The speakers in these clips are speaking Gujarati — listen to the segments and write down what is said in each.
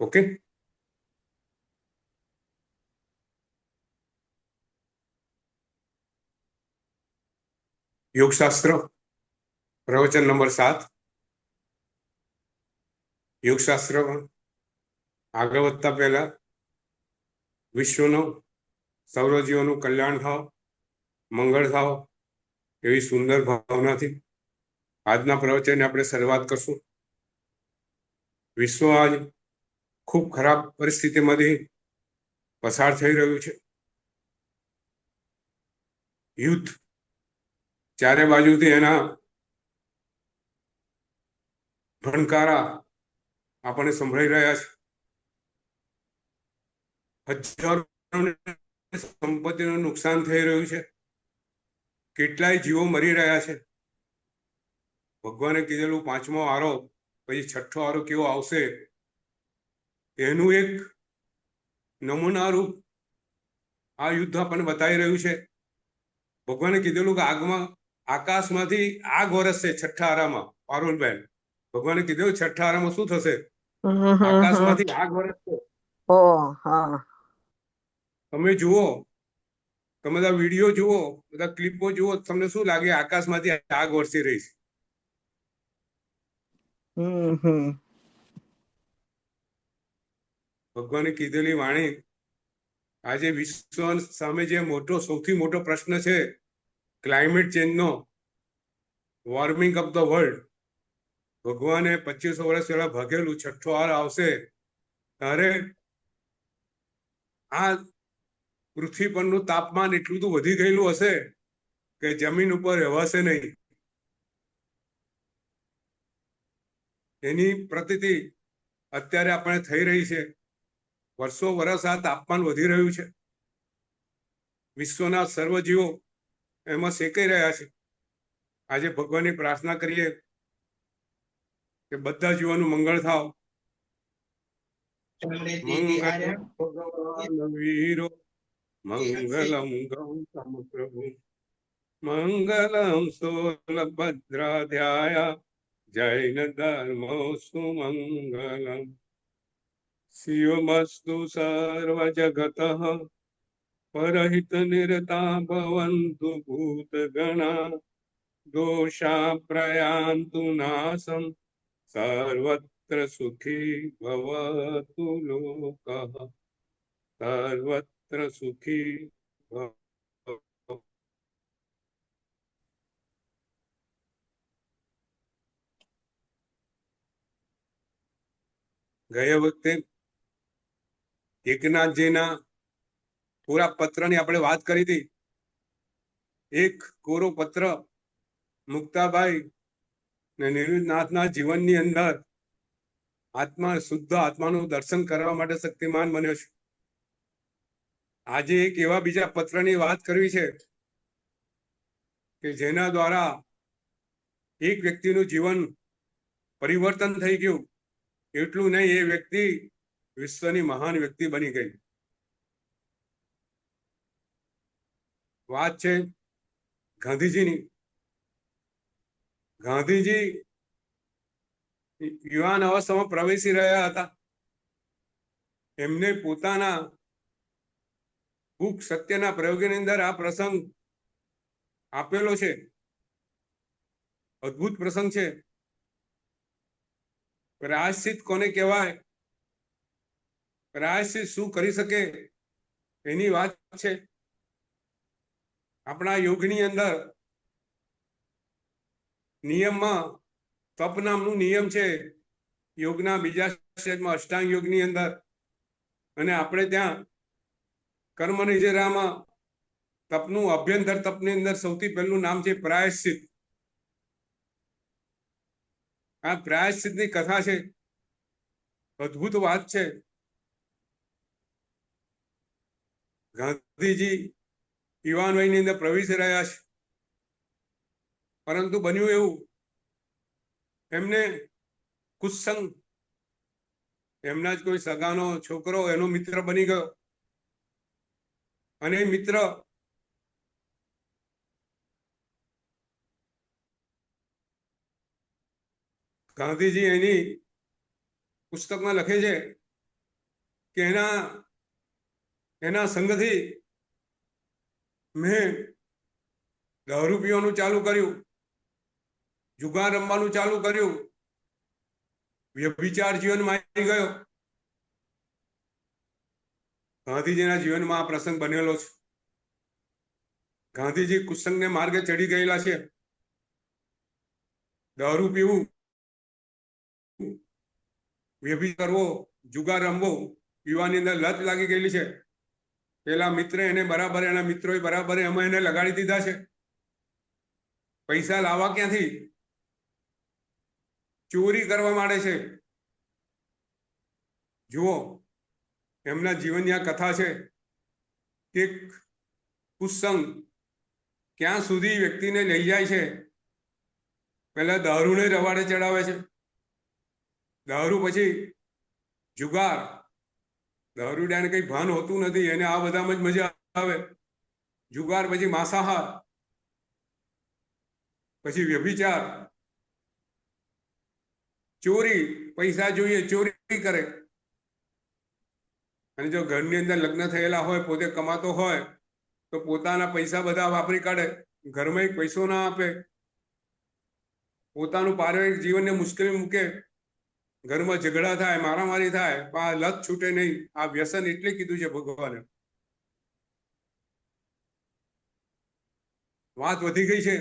ઓકે. યોગશાસ્ત્ર પ્રવચન નંબર 7. યોગશાસ્ત્ર આગળ વધતા પહેલા વિશ્વનો સૌરજીવોનું કલ્યાણ થાવ, મંગળ થાવ એવી સુંદર ભાવનાથી આજના પ્રવચનની આપણે શરૂઆત કરશું. વિશ્વ આજ ખૂબ ખરાબ પરિસ્થિતિમાંથી પસાર થઈ રહ્યું છે. યુદ્ધ ચારે બાજુથી એના ભણકારા આપણને સંભળાઈ રહ્યા છે. હજારો સંપત્તિનું નુકસાન થઈ રહ્યું છે. કેટલાય જીવો મરી રહ્યા છે. ભગવાને કીધેલું 5મો આરો પછી 6ઠ્ઠો આરો કેવો આવશે એનું એક નમૂના રૂપ આ યુદ્ધ આપણને બતાવી રહ્યું છે. ભગવાને કીધેલું કે આકાશમાંથી આગ વરસશે 6ઠ્ઠા આરામાં. પારુલબેન, ભગવાને કીધેલું 6ઠ્ઠા આરામાં શું થશે? આકાશમાંથી આગ વરસશે. તમે જુઓ, તમે બધા વિડીયો જુઓ, બધા ક્લિપો જુઓ, તમને શું લાગે આકાશમાંથી આગ વરસી રહી છે? ભગવાને કીધેલી વાણી આજે વિશ્વ સામે જે સૌથી મોટો પ્રશ્ન છે ક્લાઇમેટ ચેન્જનો, વોર્મિંગ ઓફ ધ વર્લ્ડ, ભગવાને 2500 વર્ષ પહેલા ભાગેલું 6ઠ્ઠો આર આવશે ત્યારે આ પૃથ્વી પરનું તાપમાન એટલું બધું વધી ગયેલું હશે કે જમીન ઉપર રહેવાશે નહીં. એની પ્રતીતિ અત્યારે આપણે થઈ રહી છે. વર્ષો વર્ષ આ તાપમાન વધી રહ્યું છે. વિશ્વના સર્વજીવો એમાં શેકાઈ રહ્યા છે. આજે ભગવાનની પ્રાર્થના કરીએ કે બધા જીવોનું મંગળ થાવ. ભગવાન વીરો મંગલમ ગૌતમ પ્રભુ મંગલમ સ્થૂલભદ્રાધ્યાય જૈન ધર્મો સુમંગલમ શિવમસ્તુ સર્વ જગત પરહિત નિરતા ભવન્તુ ભૂત ગણા દોષા પ્રયાન્તુ નાશમ સર્વત્ર સુખી ભવતુ લોકઃ સર્વત્ર સુખી ભવ. ગયા વખતે એકનાથજીના પૂરા પત્રની આપણે વાત કરી હતી. એક કોરો પત્ર મુક્તાબાઈ ને નિરુદ્ધનાથના જીવનની અંદર શુદ્ધ આત્માનું દર્શન કરવા માટે શક્તિમાન બન્યો છે. આજે એક એવા બીજા પત્રની વાત કરવી છે કે જેના દ્વારા એક વ્યક્તિનું જીવન પરિવર્તન થઈ ગયું. એટલું નહીં, એ વ્યક્તિ વિશ્વની મહાન વ્યક્તિ બની ગઈ. વાત છે ગાંધીજીની. ગાંધીજી યુવાન અવસ્થામાં પ્રવેશી રહ્યા હતા. એમને પોતાના બુક સત્યના પ્રયોગની અંદર આ પ્રસંગ આપેલો છે. અદ્ભુત પ્રસંગ છે. પ્રાયશ્ચિત કોને કહેવાય, પ્રાયશ્ચિત શું કરી શકે એની વાત છે. આપણા યોગની અંદર નિયમમાં તપ નામનું નિયમ છે. યોગના બીજા સ્ટેજમાં અષ્ટાંગ યોગની અંદર, અને આપણે ત્યાં કર્મ નિજરામાં તપનું અભ્યંતર તપની અંદર સૌથી પહેલું નામ છે પ્રાયશ્ચિત. આ પ્રાયશ્ચિતની કથા છે. અદ્ભુત વાત છે. ગાંધીજી યુવાન વયની અંદર પ્રવેશી રહ્યા છે, પરંતુ બન્યું એવું એમને કુસંગ, એમના જ કોઈ સગાનો છોકરો એનો મિત્ર બની ગયો. અને મિત્ર ગાંધીજી એની પુસ્તકમાં લખે છે કે એના સંગથી મેં દારૂ પીવાનું ચાલુ કર્યું, જુગાર રમવાનું ચાલુ કર્યું, વ્યભિચાર જીવનમાં આવી ગયો. ગાંધીજીના જીવનમાં આ પ્રસંગ બનેલો છે. ગાંધીજી કુસંગને માર્ગે ચડી ગયેલા છે. દારૂ પીવું, વ્યભિચાર કરવો, જુગાર રમવો, પીવાની અંદર લત લાગી ગયેલી છે. પેલા મિત્ર એને બરાબર, એના મિત્રોએ બરાબર અમે એને લગાડી દીધા છે. પૈસા લાવવા ક્યાંથી? ચોરી કરવા માંડે છે. જુઓ, એમના જીવનની આ કથા છે કે કુસંગ ક્યાં સુધી વ્યક્તિને લઈ જાય છે. પહેલા દારૂને રવાડે ચડાવે છે, દારૂ પછી જુગાર. દારૂડિયાને કઈ ભાન હોતું નથી, એને આ બધામાં જ મજા આવે. જુગાર પછી માંસાહાર, પછી વ્યભિચાર, ચોરી. પૈસા જોઈએ, ચોરી કરે. અને જો ઘરની અંદર લગ્ન થયેલા હોય, પોતે કમાતો હોય, તો પોતાના પૈસા બધા વાપરી કાઢે, ઘરમાં એક પૈસો ના આપે, પોતાનું પારિવારિક જીવનને મુશ્કેલી મૂકે, ઘરમાં ઝઘડા થાય, મારામારી થાય, પણ આ લત છૂટે નહીં. આ વ્યસન એટલે કીધું છે ભગવાને. વાત વધી ગઈ છે.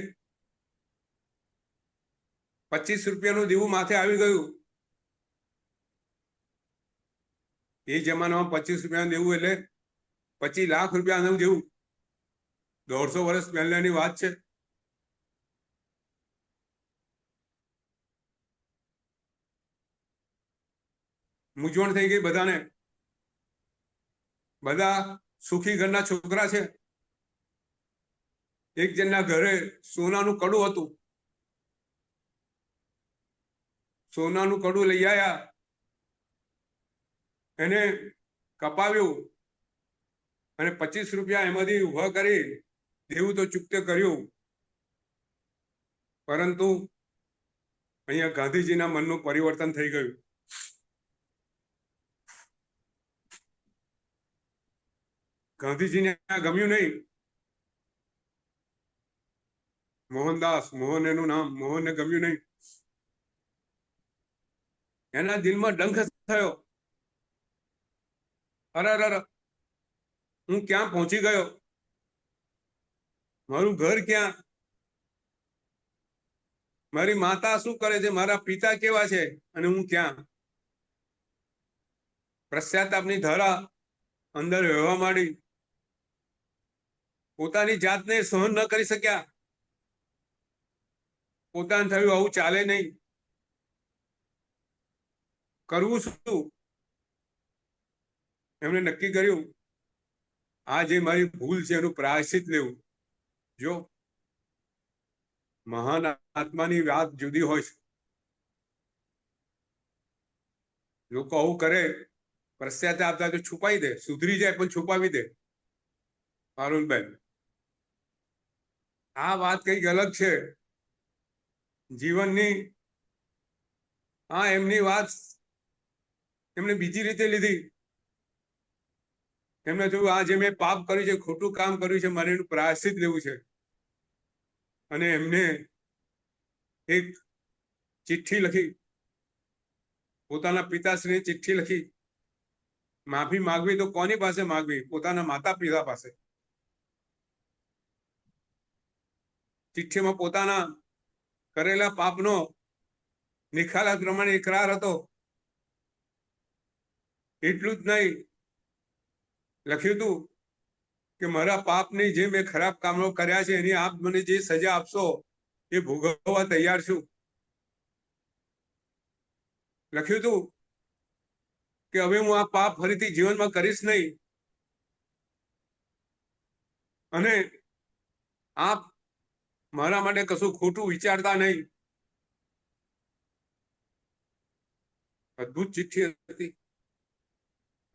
25 રૂપિયાનું દેવું માથે આવી ગયું. એ જમાનામાં 25 રૂપિયાનું દેવું એટલે 25 લાખ રૂપિયાનું દેવું. 150 વર્ષ પહેલાની વાત છે. મૂંઝવણ થઈ ગઈ બધાને. બધા સુખી ઘરના છોકરા છે. એક જણના ઘરે સોનાનું કડું હતું. સોનાનું કડું લઈ આવ્યા, એને કપાવ્યું અને 25 રૂપિયા એમાંથી ઉભા કરી દેવું તો ચૂકતે કર્યું. પરંતુ અહીંયા ગાંધીજીના મનનું પરિવર્તન થઈ ગયું. ગાંધીજીને ગમ્યું નહીં. મોહનદાસ, મોહન એનું નામ, મોહનને ગમ્યું નહીં. એના દિલમાં ડંખ થયો. અરે, હું ક્યાં પહોંચી ગયો? મારું ઘર ક્યાં? મારી માતા શું કરે છે? મારા પિતા કેવા છે? અને હું ક્યાં? પશ્ચાતાપની ધારા અંદર વહેવા માંડી. પોતાની જાતને સહન ન કરી શક્યા. પોતાને થયું આવું ચાલે નહીં. કરવું શું? એમણે નક્કી કર્યું, આ જે મારી ભૂલ છે એનું પ્રાયશ્ચિત લેવું. જો મહાન આત્માની વાત જુદી હોય છે. લોકો આવું કરે, પશ્ચાતાપ થાય તો છુપાઈ દે, સુધરી જાય પણ છુપાવી દે. અરુણબેન, આ વાત કઈક અલગ છે જીવનની. આ એમની વાત એમને બીજી રીતે લીધી. એમને થયું આ જે મેં પાપ કર્યું છે, ખોટું કામ કર્યું છે, મારે એનું પ્રાયશ્ચિત લેવું છે. અને એમને એક ચિઠ્ઠી લખી, પોતાના પિતાશ્રીને ચિઠ્ઠી લખી. માફી માંગવી તો કોની પાસે માંગવી? પોતાના માતા પિતા પાસે. ચિઠ્ઠીમાં પોતાના કરેલા પાપનો નિખાલસ પ્રમાણે ઇકરાર હતો. એટલું જ નહીં, લખ્યું હતું કે મારા પાપની જે મેં ખરાબ કામો કર્યા છે એની આપ મને જે સજા આપશો એ ભોગવવા તૈયાર છું. લખ્યું હતું કે હવે હું આ પાપ ફરીથી જીવનમાં કરીશ નહીં, અને આપ મારા માટે કશું ખોટું વિચારતા નહીં. અદભુત ચિઠ્ઠી હતી.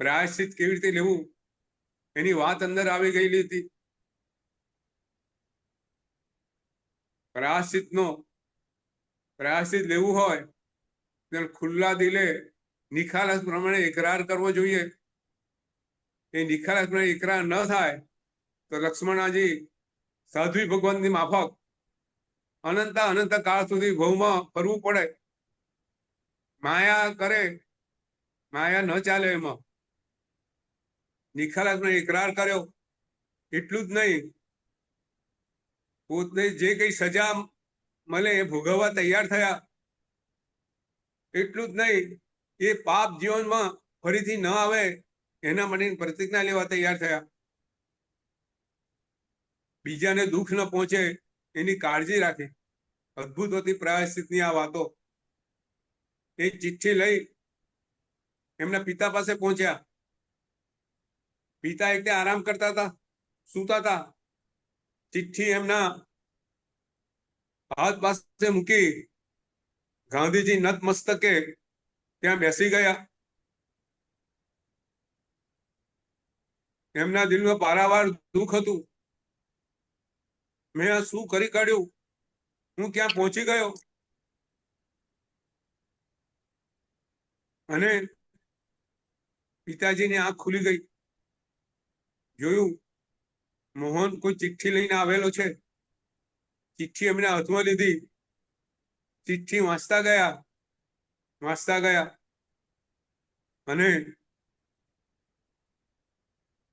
પ્રાયશ્ચિત કેવી રીતે લેવું એની વાત અંદર આવી ગયેલી હતી. પ્રાયશ્ચિત લેવું હોય ત્યારે ખુલ્લા દિલે નિખાલસ પ્રમાણે ઇકરાર કરવો જોઈએ. એ નિખાલસપણે એકરા ન થાય તો લક્ષ્મણજી સાધ્વી ભગવાનની માફક અનંત કાળ સુધી ભવમાં ફરવું પડે. માયા કરે, માયા ન ચાલે. એમાં નિખાલસપણે એકરાર કર્યો. એટલું જ નહીં, પોતે જે કઈ સજા મળે એ ભોગવવા તૈયાર થયા. એટલું જ નહીં, એ પાપ જીવનમાં ફરીથી ન આવે એના માટે પ્રતિજ્ઞા લેવા તૈયાર થયા. બીજાને દુઃખ ન પહોંચે એની કાળજી રાખી. અદભુત હતી પ્રાયશ્ચિતની આ વાતો. એ ચિઠ્ઠી લઈ એમના પિતા પાસે પહોંચ્યા. પિતા એકદમ આરામ કરતા હતા, સૂતા હતા. ચિઠ્ઠી એમના હાથ પાસે મૂકી ગાંધીજી નતમસ્તકે ત્યાં બેસી ગયા. એમના દિલમાં પારાવાર દુઃખ હતું. મેં આ શું કરી કાઢ્યું? હું ક્યાં પહોંચી ગયો? અને પિતાજીની આંખ ખુલી ગઈ. જોયું, મોહન કોઈ ચિઠ્ઠી લઈને આવેલો છે. ચિઠ્ઠી એમને હાથમાં લીધી. ચિઠ્ઠી વાંચતા ગયા અને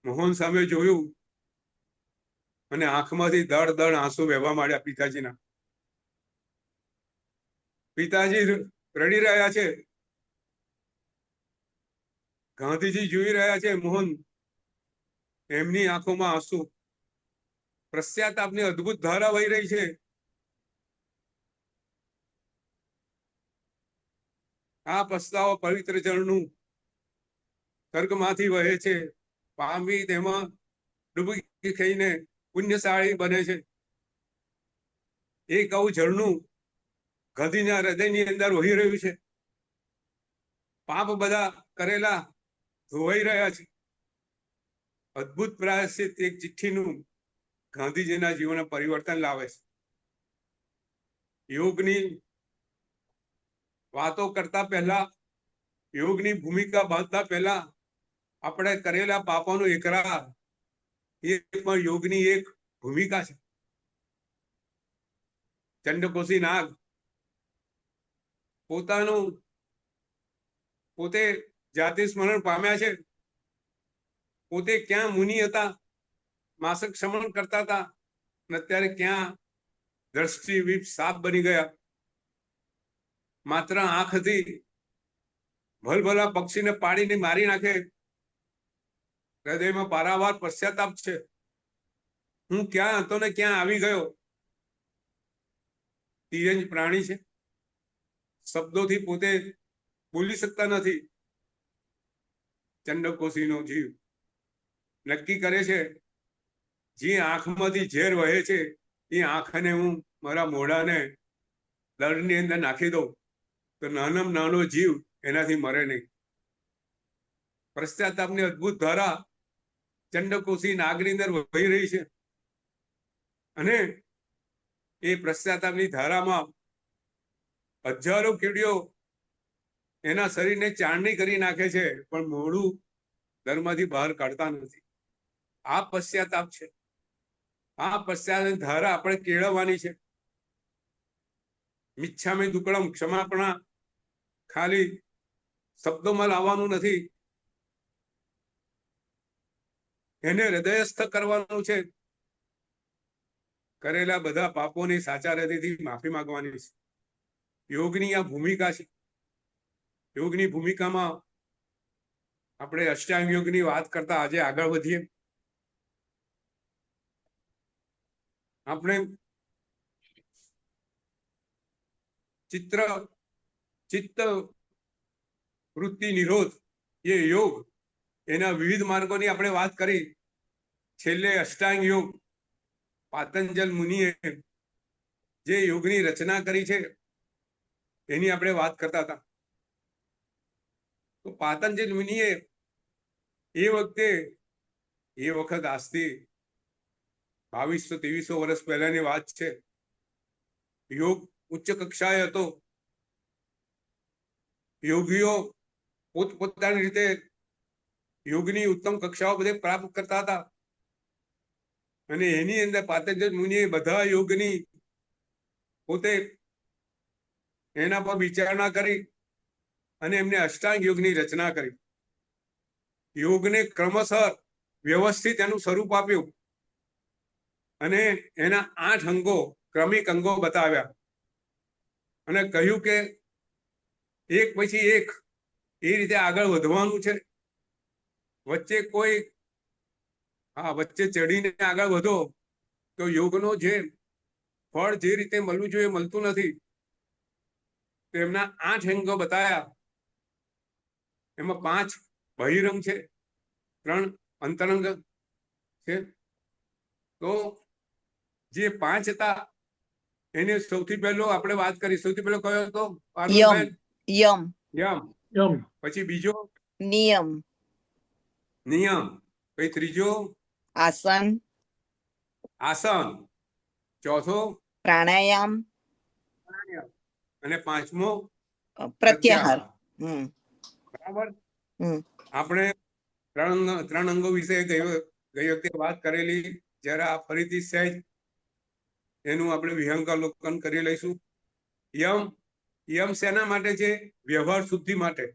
મોહન સામે જોયું અને આંખમાંથી દળ આંસુ વહેવા માંડ્યા પિતાજીના. પિતાજી રડી રહ્યા છે. ગાંધીજી જોઈ રહ્યા છે. મોહન એમની આંખોમાં આંસુ. પશ્ચાતાપની અદભુત ધારા વહી રહી છે. આ પસ્તાવો પવિત્ર જળનું સ્વર્ગમાંથી વહે છે. પામી તેમાં ડૂબકી થઈને પુણ્યશાળી બને છે. એક આવું ઝરણું ગાંધીના હૃદયની અંદર વહી રહ્યું છે. પાપ બધા કરેલા ધોવાઈ રહ્યા છે. અદભુત પ્રાયશ્ચિત એક ચિઠ્ઠીનું ગાંધીજીના જીવનમાં પરિવર્તન લાવે છે. યોગની વાતો કરતા પહેલા, યોગની ભૂમિકા બાંધતા પહેલા આપણે કરેલા પાપોનો એકરાર એ પણ યોગની એક ભૂમિકા છે. ચંડકોશી નાગ પોતે જાતિ સ્મરણ પામ્યા છે. પોતે ક્યાં મુનિ હતા, માસક શમન કરતા હતા, અને અત્યારે ક્યાં દ્રષ્ટિ વિપ સાપ બની ગયા. માત્ર આંખથી ભલભલા પક્ષીને પાડીને મારી નાખે. હૃદયમાં પારાવાર પશ્ચાતાપ છે. હું ક્યાં હતો ને ક્યાં આવી ગયો. તિર્યંજ પ્રાણી છે. શબ્દોથી પોતે બોલી શકતા નથી. ચંડકોશીનો જીવ નક્કી કરે છે, જે આંખમાંથી ઝેર વહે છે એ આંખને હું મારા મોઢાને દળની અંદર નાખી દઉં તો નાનામાં નાનો જીવ એનાથી મરે નહીં. પશ્ચાતાપની અદભુત ધારા ચંડકોશી નાગની અંદર વહી રહી છે. અને એ પશ્ચાતાપની ધારામાં હજારો કીડીઓ એના શરીરને ચારણી કરી નાખે છે, પણ મોઢું દરમાંથી બહાર કાઢતા નથી. આ પશ્ચાતાપ છે. આ પશ્ચાતાપ ધારા આપણે કેળવવાની છે. મિચ્છામી દુક્કડમ ક્ષમાપણા ખાલી શબ્દોમાં લાવવાનું નથી, એને હૃદયસ્થ કરવાનું છે. કરેલા બધા પાપોની સાચા હૃદયથી માફી માંગવાની છે. યોગની આ ભૂમિકા છે. યોગની ભૂમિકામાં આપણે અષ્ટાંગ યોગની વાત કરતા આજે આગળ વધીએ. આપણે ચિત્ત વૃત્તિ નિરોધ એ યોગ, એના વિવિધ માર્ગોની આપણે વાત કરી. છેલ્લે અષ્ટાંગ યોગ પાતંજલ મુનિએ જે યોગની રચના કરી છે એની આપણે વાત કરતા હતા. તો પાતંજલ મુનિએ એ વખત આજથી 2200-2300 વર્ષ પહેલાની વાત છે. યોગ ઉચ્ચ કક્ષાએ હતો. યોગીઓ પોતપોતાની રીતે યોગની ઉત્તમ કક્ષાઓ બધે પ્રાપ્ત કરતા હતા. અને એની અંદર પાતંજલ મુનિએ બધા યોગની પોતે એના પર વિચારણા કરી અને એમને અષ્ટાંગ યોગની રચના કરી. યોગને ક્રમશઃ વ્યવસ્થિત એનું સ્વરૂપ આપ્યું અને એના 8 અંગો ક્રમિક અંગો બતાવ્યા અને કહ્યું કે એક પછી એક એ રીતે આગળ વધવાનું છે. વચ્ચે કોઈ વચ્ચે ચડીને આગળ વધો તો યોગનો જે ફળ જે રીતે મળવું જોઈએ મળતું નથી. તેમના 8 અંગો બતાવ્યા. એમાં 5 બહિરંગ છે, 3 અંતરંગ છે. તો જે 5 હતા એને સૌથી પહેલો આપણે વાત કરી. સૌથી પહેલો કયો હતો? યમ. પછી બીજો નિયમ. પછી ત્રીજો આસન. ચોથો પ્રાણાયામ. અને 5મો પ્રત્યાહાર. બરાબર. આપણે ત્રણ અંગો વિશે ગઈ વખતે વાત કરેલી. જરા ફરીથી સહેજ એનું આપણે વિહંગાવલોકન કરી લઈશું. યમ શેના માટે છે? વ્યવહાર શુદ્ધિ માટે.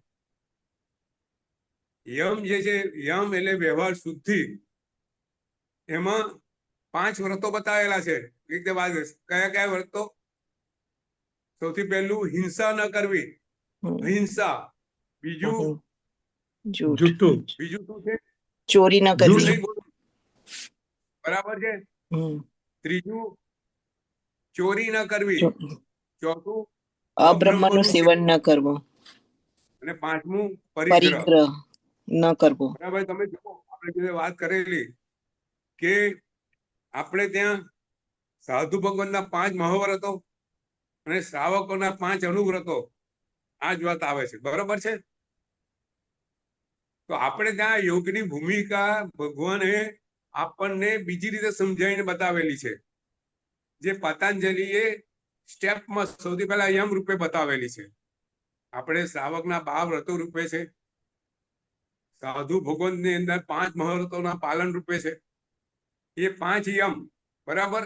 યમ જે છે, યમ એટલે વ્યવહાર શુદ્ધિ. એમાં 5 વ્રતો બતાવેલા છે. કયા કયા વ્રતો? સૌથી પહેલું હિંસા ન કરવી, અહિંસા. બીજું બીજું શું છે? ચોરી ન કરવી. બરાબર છે. ત્રીજું ચોરી ન કરવી. ચોથું અબ્રહ્મનું સેવન ન કરવું. અને 5મું પરિગ્રહ ન કરવો. બરાબર. તમે જુઓ, આપણે વાત કરેલી કે આપણે ત્યાં સાધુ ભગવાનના 5 મહાવ્રતો અને શ્રાવકોના 5 અનુવ્રતો આ જ વાત આવે છે. બરોબર છે. તો આપણે ત્યાં યોગની ભૂમિકા ભગવાને આપણને બીજી રીતે સમજાવીને બતાવેલી છે. જે પતંજલિએ સ્ટેપમાં સૌથી પહેલા યમ રૂપે બતાવેલી છે. આપણે શ્રાવકના 12 વ્રતો રૂપે છે. સાધુ ભગવાનની અંદર 5 મહાવ્રતોના પાલન રૂપે છે. એ 5 યમ. બરાબર.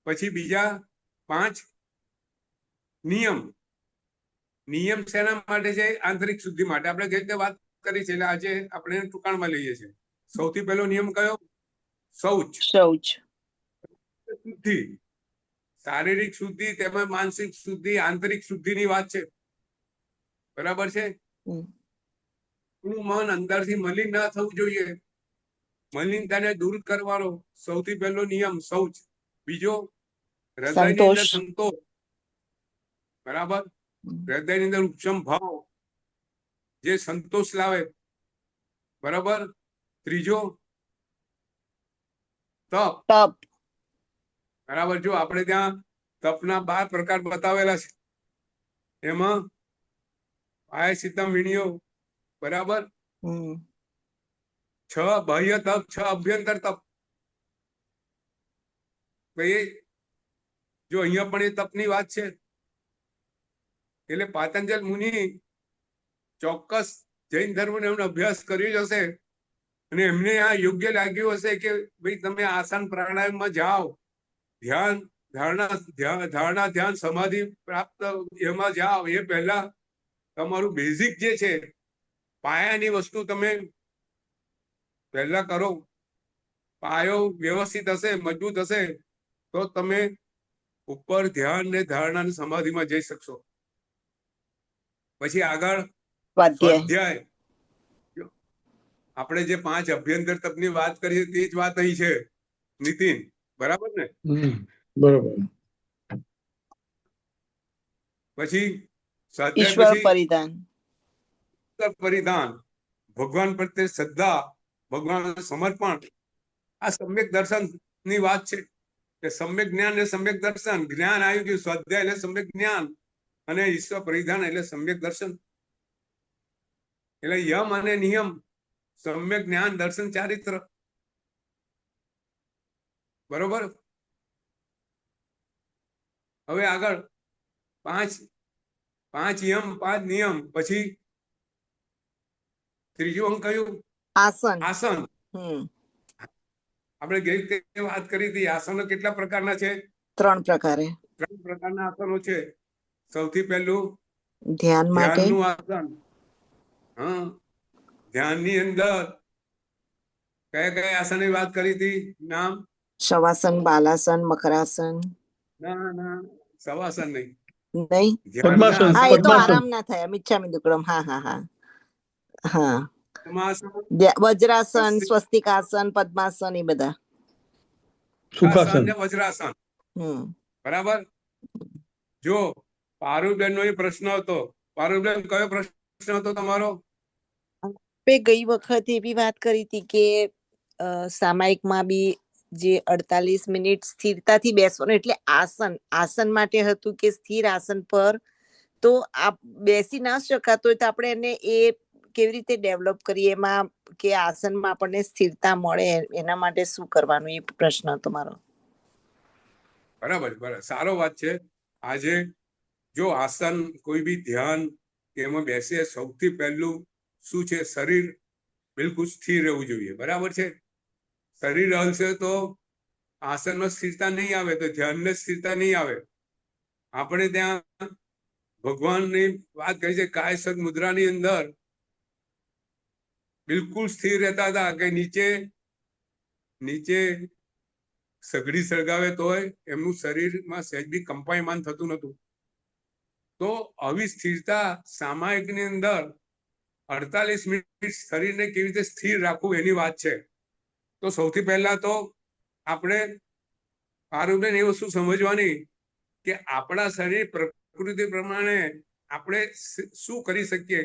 પછી બીજા 5 નિયમ શેના માટે છે? આંતરિક શુદ્ધિ માટે. આપણે જે રીતે વાત કરી છે એટલે આજે આપણે ટૂંકાણમાં લઈએ છીએ. સૌથી પહેલો નિયમ કયો? શૌચ. શુદ્ધિ, શારીરિક શુદ્ધિ તેમજ માનસિક શુદ્ધિ, આંતરિક શુદ્ધિની વાત છે. બરાબર છે. મન અંદરથી મલિન ના થવું જોઈએ. મલિનતાને દૂર કરવાનો સૌથી પહેલો નિયમ શૌચ. બીજો હૃદયની અંદર સંતોષ. બરાબર. હૃદયની અંદર ઉપશમ ભાવ જે સંતોષ લાવે. બરાબર. ત્રીજો તપ. બરાબર. જો આપણે ત્યાં તપના 12 પ્રકાર બતાવેલા છે. એમાં પ્રાયશ્ચિત્તમ વિનિયો. બરાબર. 6 બાહ્ય તપ, 6 અભ્યંતર તપ. જો અહીંયા પણ એ તપની વાત છે. એટલે પાતંજલ મુનિ ચોક્કસ જૈન ધર્મનો એમનો અભ્યાસ કર્યો જ હશે અને એમને આ યોગ્ય લાગ્યું હશે કે ભાઈ તમે આસન પ્રાણાયામમાં જાઓ, ધારણા ધ્યાન સમાધિ પ્રાપ્ત એમાં જાઓ. એ પહેલા તમારું બેઝિક જે છે, પાયાની વસ્તુ તમે પહેલા કરો. પાયો વ્યવસ્થિત હશે, મજબૂત હશે તો તમે ઉપર ધ્યાન ને ધારણા ને સમાધિમાં જઈ શકશો. પછી આગળ સ્વાધ્યાય. આપણે જે 5 અભ્યંતર તપની વાત કરી તે જ વાત અહીં છે નીતિન. બરાબર ને? બરાબર. પછી ઈશ્વર પરિધાન, ભગવાન પ્રત્યે શ્રદ્ધા, ભગવાન સમર્પણ. આ સમ્યક દર્શન ની વાત છે કે સમ્યક જ્ઞાન ને સમ્યક દર્શન. જ્ઞાન આવી ગયું, સ્વાધ્યાય એટલે સમ્યક જ્ઞાન અને ઈશ્વર પરિધાન એટલે સમ્યક દર્શન. એટલે યમ અને નિયમ, સમ્યક જ્ઞાન, દર્શન, ચારિત્ર. બરોબર. હવે આગળ 5 યમ, 5 નિયમ. પછી ત્રીજું અંગ કયું? આસન. આસન. હમ આપણે ગઈ વખતે વાત કરી હતી, આસનો કેટલા પ્રકારના છે? 3 પ્રકારે. 3 પ્રકારના આસનો છે. સૌથી પહેલું ધ્યાન માટે. ધ્યાનનું આસન. હા, ધ્યાનની અંદર કયા કયા આસનની વાત કરી હતી? નામ? શવાસન, બાલાસન, મકરાસન. ના, શવાસન નહીં. નહીં? ધ્યાનના હા, એ તો આસનમાં આરામ ના થાય. મિચ્છામિ દુક્કડમ. હા હા હા હા. પદ્માસન, વજ્રાસન, સ્વસ્તિકાસન, પદ્માસન, એ બધા. સુખાસન ને વજ્રાસન. હમ બરાબર. જો પારુલબેન નો એ પ્રશ્ન હતો. પારુલબેન, કયો પ્રશ્ન હતો તમારો? ગઈ વખત એવી વાત કરી હતી કે સામાયિકમાં બી જે 48 મિનિટ સ્થિરતાથી બેસવાનું, એટલે આસન માટે હતું કે સ્થિર આસન પર તો આપ બેસી ના શકાતો હોય તો આપણે એને એ કેવી રીતે ડેવલપ કરીએ એમાં કે આસનમાં આપણને સ્થિરતા મળે, એના માટે શું કરવાનું, એ પ્રશ્ન હતો મારો. બરાબર, સારો વાત છે. આજે જો આસન, કોઈ બી ધ્યાન કે એમાં બેસીએ, સૌથી પહેલું શું છે? શરીર બિલકુલ સ્થિર રહેવું જોઈએ. બરાબર છે. શરીર હલશે તો આસનમાં સ્થિરતા નહીં આવે, તો ધ્યાનને સ્થિરતા નહીં આવે. આપણે ત્યાં ભગવાનની વાત કરી છે, કાયસદ મુદ્રાની અંદર બિલકુલ સ્થિર રહેતા હતા કે નીચે સગડી સળગાવે તોય એમનું શરીરમાં સહેજ બી કંપાયમાન થતું નતું. તો આવી સ્થિરતા સામાયિકની અંદર 48 મિનિટ શરીરને કેવી રીતે સ્થિર રાખવું એની વાત છે. તો સૌથી પહેલા તો આપણે પારુબેન એ વસ્તુ સમજવાની કે આપણા શરીર પ્રકૃતિ પ્રમાણે આપણે શું કરી શકીએ.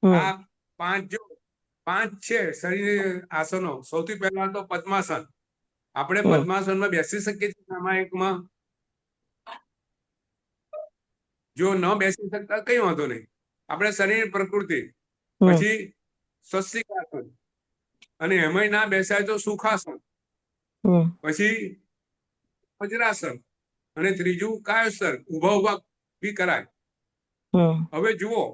આ 5 છે શરીર આસનો. સૌથી પહેલા તો પદ્માસન. આપણે પદ્માસનમાં બેસી શકીએ છીએ સામાયિકમાં? જો ન બેસી શકતા કઈ વાંધો નહીં, આપણે શરીર પ્રકૃતિ. પછી સ્વસ્તિકાસન, અને એમાંય ના બેસાય તો સુખાસન. પછી વજ્રાસન, અને ત્રીજું કાયોસર, ઉભા બી કરાય. હવે જુઓ,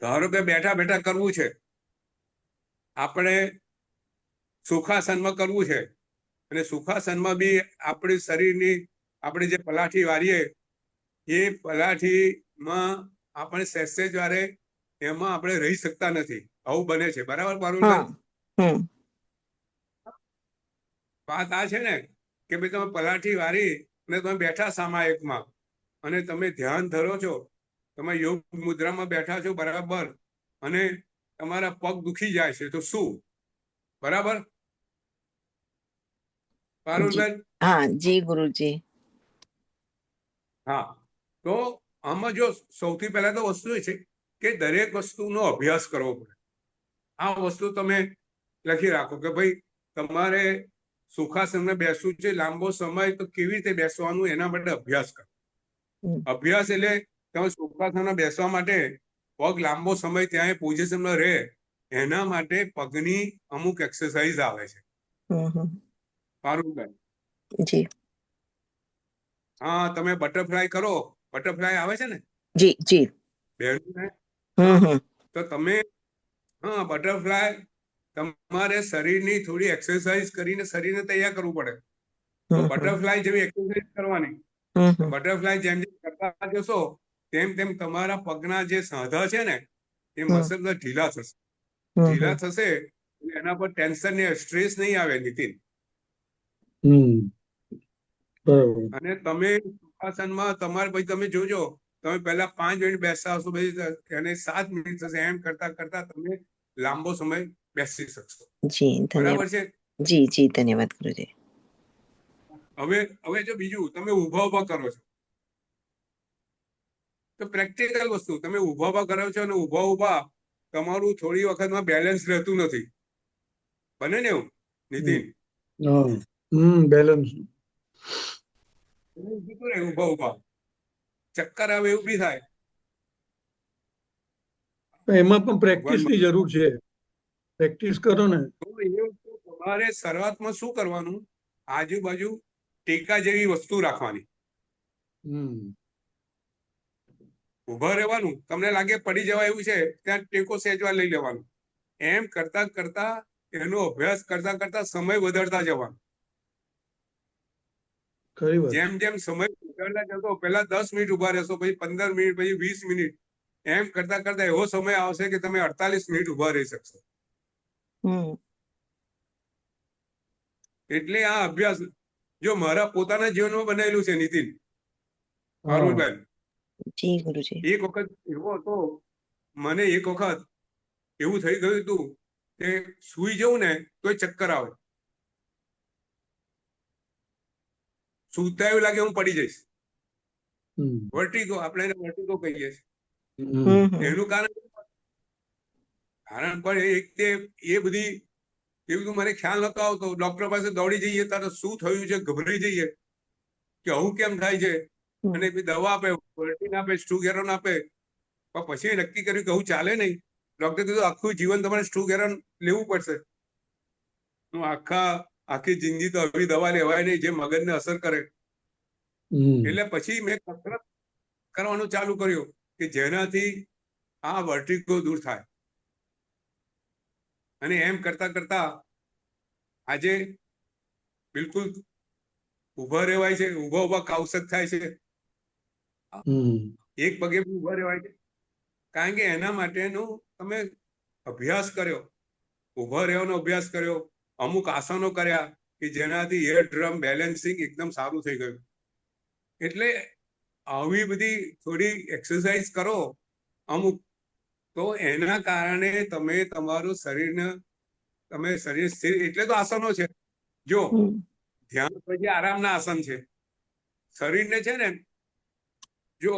ધારો કે બેઠા બેઠા કરવું છે, આપણે સુખાસનમાં કરવું છે, અને સુખાસનમાં બી આપણી શરીરની આપણે જે પલાઠી વાળીએ એ પલાઠીમાં આપણે સહેજ વારે એમાં આપણે રહી શકતા નથી. આવું બને છે. બરાબર પારુલબેન? વાત આ છે ને કે ભાઈ તમે પલાઠી વારી અને તમે બેઠા સામાયિકમાં અને તમે ધ્યાન ધરો છો, તમે યોગ મુદ્રામાં બેઠા છો, બરાબર, અને તમારા પગ દુખી જાય છે તો શું? બરાબર પારુલબેન? હા જી ગુરુજી. હા, તો આમાં જો સૌથી પહેલા તો વસ્તુ એ છે કે દરેક વસ્તુનો અભ્યાસ કરવો પડે. આ વસ્તુ તમે લખી રાખો કે ભાઈ તમારે સુખાસનમાં બેસવું છે લાંબો સમય, તો કેવી રીતે બેસવાનું એના માટે અભ્યાસ કરો. અભ્યાસ એટલે તમે સુખાસનમાં બેસવા માટે પગ લાંબો સમય ત્યાં પોઝિશનમાં રહે, એના માટે પગની અમુક એક્સરસાઇઝ આવે છે. પારુલબેન? જી. હા, તમે બટરફ્લાય કરો. બટરફ્લાય આવે છે ને? જી જી. તો તમે બટરફ્લાય તમારે શરીરની થોડી એક્સરસાઇઝ કરીને શરીરને તૈયાર કરવું પડે. તો બટરફ્લાય જેવી એક્સરસાઇઝ કરવાની. તો બટરફ્લાય જેમ જેમ કરતા જશો તેમ તેમ તમારા પગના જે સાંધા છે ને એ મસલ ઢીલા થશે. ઢીલા થશે એના પર ટેન્શન ને સ્ટ્રેસ નહીં આવે, નીતિન. અને તમે સુખાસનમાં તમારે પછી તમે જોજો, તમે પહેલા 5 મિનિટ બેસતા હશો, પછી એને 7 મિનિટ થશે. એમ કરતા કરતા તમે લાંબો સમય બેસી શકશો. જી બરાબર છે? જી જી, ધન્યવાદ ગુરુજી. હવે જો બીજું તમે ઉભા કરો છો તો પ્રેક્ટિકલ વસ્તુ, તમે ઉભા કરો છો અને ઉભા તમારું થોડી વખતમાં બેલેન્સ રહેતું નથી. બને ને એવું નીતિન? બેલેન્સ ઉભા ચક્કર આવે એવું બી થાય. એમાં પણ પ્રેક્ટિસ ની જરૂર છે. પ્રેક્ટિસ કરો ને. તમારે શરૂઆતમાં શું કરવાનું? આજુબાજુ ટેકા જેવી વસ્તુ રાખવાની. ઉભા રહેવાનું. તમને લાગે પડી જવા એવું છે, ત્યાં ટેકો સહેજવા લઈ લેવાનું. એમ કરતા કરતા એનો અભ્યાસ કરતા કરતા સમય વધારતા જવાનો. ખરી વાત. જેમ જેમ સમય વધારતા જતો, પહેલા 10 મિનિટ ઉભા રહેશો, પછી 15 મિનિટ, પછી 20 મિનિટ, એમ કરતા કરતા એવો સમય આવશે કે તમે 48 મિનિટ ઉભા રહી શકશો. એટલે આ અભ્યાસ જો મારા પોતાના જીવનમાં બનાવેલું છે નીતિન, પારુલબેન. જી ગુરુજી. એક વખત એવો હતો, મને એક વખત એવું થઈ ગયું હતું કે સુઈ જવું ને તોય ચક્કર આવે, સુતા એવું લાગે હું પડી જઈશ. વર્ટિગો, આપણે એને વર્ટિગો કહીએ છીએ. એનું કારણ પણ એક તે એ બધી એ બધું મને ખ્યાલ નતો આવતો. ડોક્ટર પાસે દોડી જઈએ ત્યારે શું થયું છે, ગભરાઈ જઈએ કે આવું કેમ થાય છે, અને દવા આપે, વર્ટિન આપે, સ્ટુગેરોન આપે. પણ પછી નક્કી કર્યું કે આવું ચાલે નહીં. ડોક્ટર કીધું આખું જીવન તમારે સ્ટુગેરોન લેવું પડશે. આખી જિંદગી તો આવી દવા લેવાય નહીં જે મગજને અસર કરે. એટલે પછી મેં કસરત કરવાનું ચાલુ કર્યું કે જેનાથી આ વર્ટિગો દૂર થાય. અને એમ કરતા કરતા આજે બિલકુલ ઉભા રહેવાય છે, ઉભા કાવસક થાય છે, એક પગે ઉભા રહેવાય છે. કારણ કે એના માટેનું તમે અભ્યાસ કર્યો, ઉભા રહેવાનો અભ્યાસ કર્યો, અમુક આસનો કર્યા કે જેનાથી એર ડ્રમ બેલેન્સિંગ એકદમ સારું થઈ ગયું. એટલે આવી બધી થોડી એક્સરસાઇઝ કરો અમુક, તો એના કારણે તમે તમારું શરીરને શરીર સ્થિર. એટલે તો આસનો છે. જો ધ્યાન પછી આરામના આસન છે. શરીરને છે ને, જો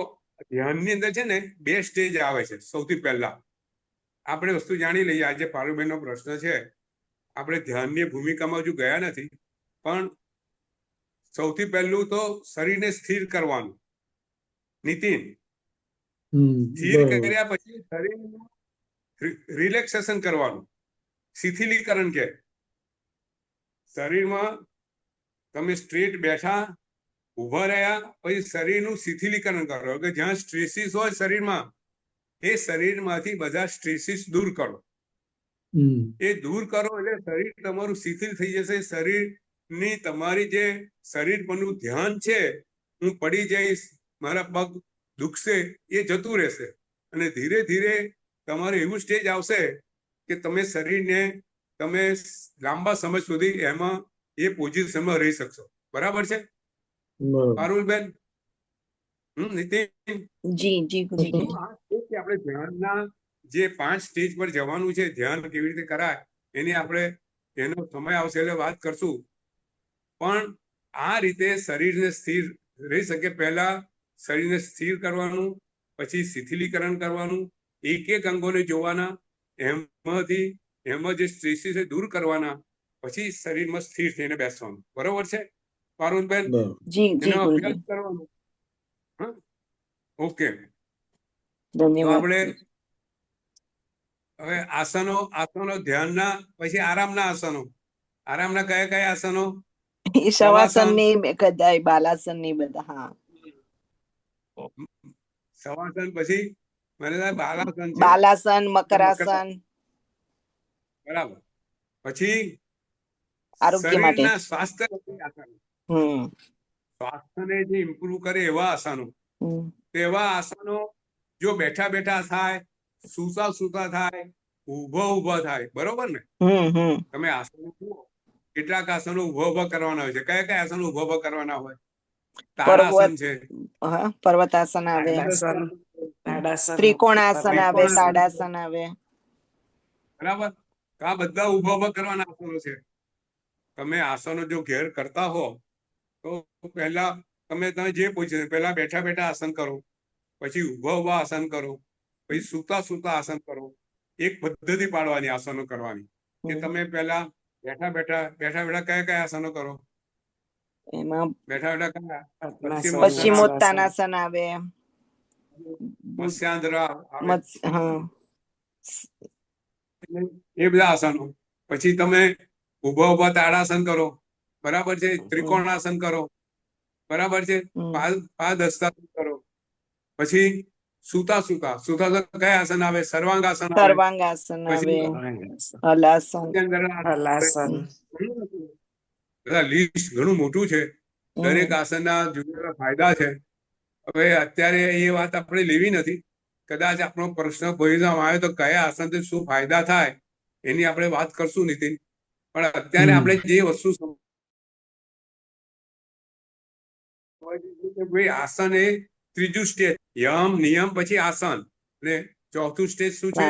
ધ્યાનની અંદર છે ને 2 સ્ટેજ આવે છે. સૌથી પહેલા આપણે વસ્તુ જાણી લઈએ. આજે પારુલબેનનો પ્રશ્ન છે, આપણે ધ્યાનની ભૂમિકામાં હજુ ગયા નથી, પણ સૌથી પહેલું તો શરીરને સ્થિર કરવાનું. નીતિન, સ્થિર કર્યા પછી શરીરનું રિલેક્સેશન કરવાનું, શિથિલીકરણ કે. શરીરમાં તમે સ્ટ્રેટ બેઠા, ઉભા રહ્યા, પછી શરીરનું શિથિલીકરણ કરો કે જ્યાં સ્ટ્રેસીસ હોય શરીરમાં, એ શરીરમાંથી બધા સ્ટ્રેસીસ દૂર કરો. એ દૂર કરો એટલે શરીર તમારું શિથિલ થઈ જશે. શરીરની તમારી જે શરીર પરનું ધ્યાન છે, હું પડી જઈશ, મારા પગ દુખશે, એ જતું રહેશે. અને ધીરે ધીરે તમારે એવું સ્ટેજ આવશે કે તમે શરીરને તમે લાંબા સમય સુધી એમાં એ પોઝિશનમાં રહી શકશો. બરાબર છે પારુલબેન? નીતિન, જી ગુરુજી. આપણે ધ્યાનના જે 5 સ્ટેજ પર જવાનું છે, ધ્યાન કેવી રીતે કરાય એની આપણે એનો સમય આવશે એટલે વાત કરશું. પણ આ રીતે શરીરને સ્થિર રહી શકે. પહેલા શરીરને સ્થિર કરવાનું, પછી શિથિલીકરણ કરવાનું, એક એક અંગોને જોવાના, એમાં જે સ્ટ્રેસીસ દૂર કરવાના, પછી શરીરમાં સ્થિર થઈને બેસવાનું. બરોબર છે પારુલબેન? એનો અભ્યાસ કરવાનો. ઓકે, તો આપણે હવે આસનો ધ્યાનના, પછી આરામના આસનો. આરામના કયા કયા આસનો? શવાસન ની, કદાય બાલાસન ની, બધા. શવાસન, પછી મને બાલાસન છે, બાલાસન, મકરાસન. બરાબર. પછી આરોગ્ય માટે, શરીરના સ્વાસ્થ્ય સ્વાસ્થ્યને જે ઇમ્પ્રુવ કરે એવા આસનો. એવા આસનો જો બેઠા બેઠા થાય, સૂતા સૂતા થાય, ઉભા થાય. બરોબર ને? તમે આસનો જુઓ, કેટલાક આસનો ઉભા કરવાના હોય છે. કયા કયા આસનો ઉભા કરવાના હોય? તાડાસન છે, પર્વતાસન આવે, ત્રિકોણાસન આવે, તાડાસન આવે. બરાબર. આ બધા ઉભા કરવાના આસનો છે. તમે આસનો જો ઘેર કરતા હો તો પહેલા તમે જે પૂછ્યું, પહેલા બેઠા બેઠા આસન કરો, પછી ઉભા આસન કરો, પછી સૂતા આસન કરો. એક પદ્ધતિ પાડવાની આસનો કરવાની કે તમે પહેલા બેઠા બેઠા કયા કયા આસનો કરો? એમાં બેઠા બેઠા પશ્ચિમોત્તાનાસન આવે, મત્સ્યાંધ્ર, એ બધા આસનો. પછી તમે ઉભા તાડાસન કરો. બરાબર છે? ત્રિકોણાસન કરો. બરાબર છે? પાદહસ્તાસન કરો. પછી સુતા સુતા કયા આસન આવે? સર્વાંગાસન આવે, સર્વાંગાસન આવે, પછી હલાસન, હલાસન. બધા લિસ્ટ ઘણું મોટું છે. દરેક આસનના જુદા જુદા ફાયદા છે. હવે અત્યારે એ વાત આપણે લેવી નથી. કદાચ આપણો પ્રશ્ન ભવિષ્યમાં આવે તો કયા આસનથી શું ફાયદા થાય એની આપણે વાત કરશું નીતિન. પણ અત્યારે આપણે જે વસ્તુ ભાઈ આસન એ ત્રીજું સ્ટેજ, યમ નિયમ પછી આસન, અને ચોથું સ્ટેજ શું છે?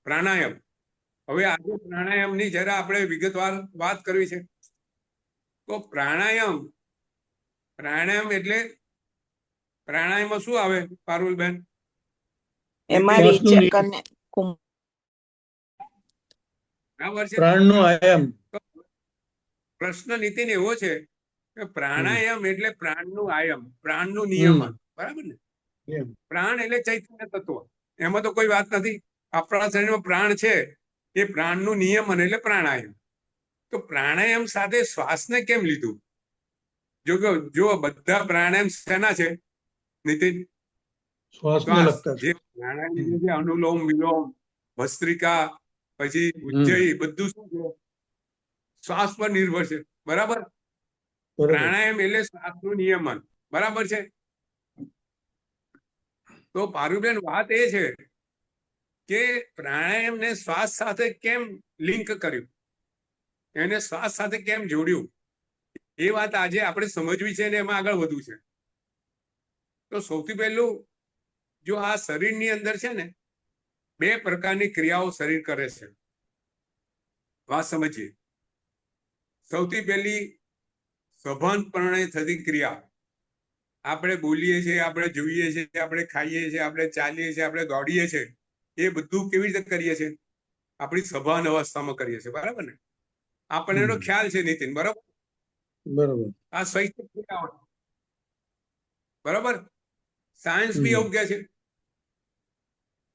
પ્રાણાયામ. હવે આજે પ્રાણાયામની જરા આપણે વિગતવાર વાત કરવી છે. તો પ્રાણાયામ એટલે પ્રાણાયામમાં શું આવે પારુલબેન? એમાં રેચક અને બરાબર છે. પ્રાણનો આયામ. પ્રશ્ન નીતિન એવો છે કે પ્રાણાયામ એટલે પ્રાણનું આયામ, પ્રાણનું નિયમન. બરાબર ને? પ્રાણ એટલે ચૈતન્ય તત્વ, એમાં તો કોઈ વાત નથી. આપણા શરીરમાં પ્રાણ છે, એ પ્રાણનું નિયમન એટલે પ્રાણાયામ. તો પ્રાણાયામ સાથે શ્વાસને કેમ લીધું? જો બધા પ્રાણાયામ શેના છે નીતિન? શ્વાસને લગતા છે. જે પ્રાણાયામ છે, અનુલોમ વિલોમ, ભસ્ત્રિકા, પછી ઉજ્જયી, બધું શું છે? શ્વાસ પર નિર્ભર છે. બરાબર? પ્રાણાયામ એટલે શ્વાસનું નિયમન. બરાબર છે? તો પારુબેન વાત એ છે કે પ્રાણાયામને શ્વાસ સાથે કેમ લિંક કર્યું, એને શ્વાસ સાથે કેમ જોડ્યું, એ વાત આજે આપણે સમજવી છે ને એમાં આગળ વધવું છે. તો સૌથી પહેલું, જો આ શરીરની અંદર છે ને, 2 પ્રકારની ક્રિયાઓ શરીર કરે છે. વાત સમજીએ. સૌથી પહેલી સભાનપણે થતી ક્રિયા. આપણે બોલીએ છીએ, આપણે જોઈએ છીએ, આપણે ખાઈએ છીએ, આપણે ચાલીએ છીએ, આપણે દોડીએ છીએ, એ બધું કેવી રીતે કરીએ છીએ? આપણી સભાન અવસ્થામાં કરીએ છીએ. બરાબર ને? આપણને એનો ખ્યાલ છે નીતિન. બરાબર? આ શૈક્ષિક ક્રિયાઓ. બરાબર? સાયન્સ બી એવું કહે છે.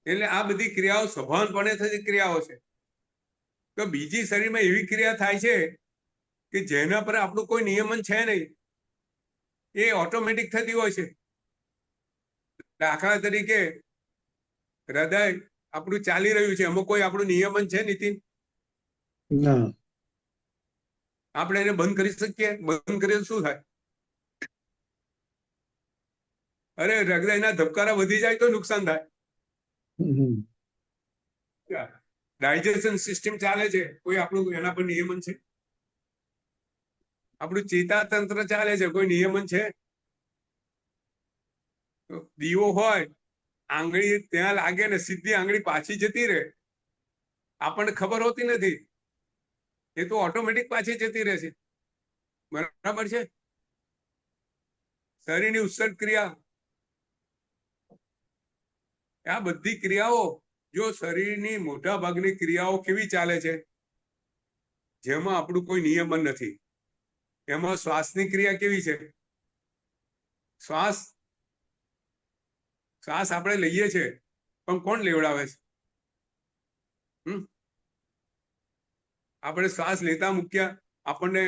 એટલે આ બધી ક્રિયાઓ સભાનપણે થતી ક્રિયાઓ છે. તો બીજી શરીરમાં એવી ક્રિયા થાય છે કે જેના પર આપણું કોઈ નિયમન છે નહીં, એ ઓટોમેટિક થતી હોય છે. દાખલા તરીકે હૃદય આપણું ચાલી રહ્યું છે, એમાં કોઈ આપણું નિયમન છે નીતિન? આપણે એને બંધ કરી શકીએ? બંધ કરીએ શું થાય? અરે હૃદયના ધબકારા વધી જાય તો નુકસાન થાય. ડાયજેશન સિસ્ટમ ચાલે છે, કોઈ આપણું એના પર નિયમન છે? આપણું ચેતાતંત્ર ચાલે છે, કોઈ નિયમન છે? દીવો હોય, આંગળી ત્યાં લાગે ને સીધી આંગળી પાછી જતી રહે, આપણને ખબર હોતી નથી, એ તો ઓટોમેટિક પાછી જતી રહે છે. બરાબર છે? શરીરની ઉત્સર્ગ ક્રિયા, આ બધી ક્રિયાઓ, જો શરીરની મોટા ભાગની ક્રિયાઓ કેવી ચાલે છે? જેમાં આપણું કોઈ નિયમન નથી. એમાં શ્વાસની ક્રિયા કેવી છે? શ્વાસ આપણે લઈએ છીએ, પણ કોણ લેવડાવે છે? આપણે શ્વાસ લેતા મૂક્યા, આપણે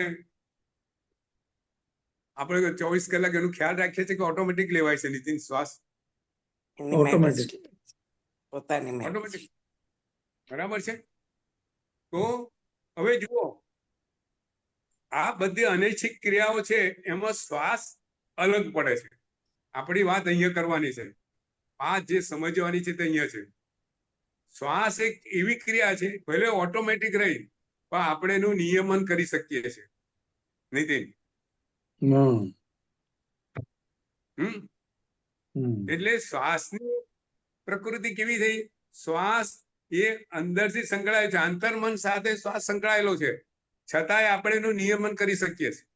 24 કલાક એનું ખ્યાલ રાખીએ છીએ કે ઓટોમેટિક લેવાય છે નીતિન શ્વાસ? ઓટોમેટિક. બરાબર છે? તો હવે જુઓ, આ બધી અનૈચ્છિક ક્રિયાઓ છે, એમાં શ્વાસ અલગ પડે છે. આપણી વાત અહીંયા કરવાની છે, આ જે સમજવાની છે તે અહીંયા છે. શ્વાસ એક એવી ક્રિયા છે, ભલે ઓટોમેટિક રહી, પણ આપણે એનું નિયમન કરી શકીએ છીએ નીતિન. એટલે શ્વાસની પ્રકૃતિ કેવી થઈ? શ્વાસ એ અંદરથી સંકળાયેલો છે, આંતરમન સાથે શ્વાસ સંકળાયેલો છે, છતાંય આપણે એનું નિયમન કરી શકીએ છીએ.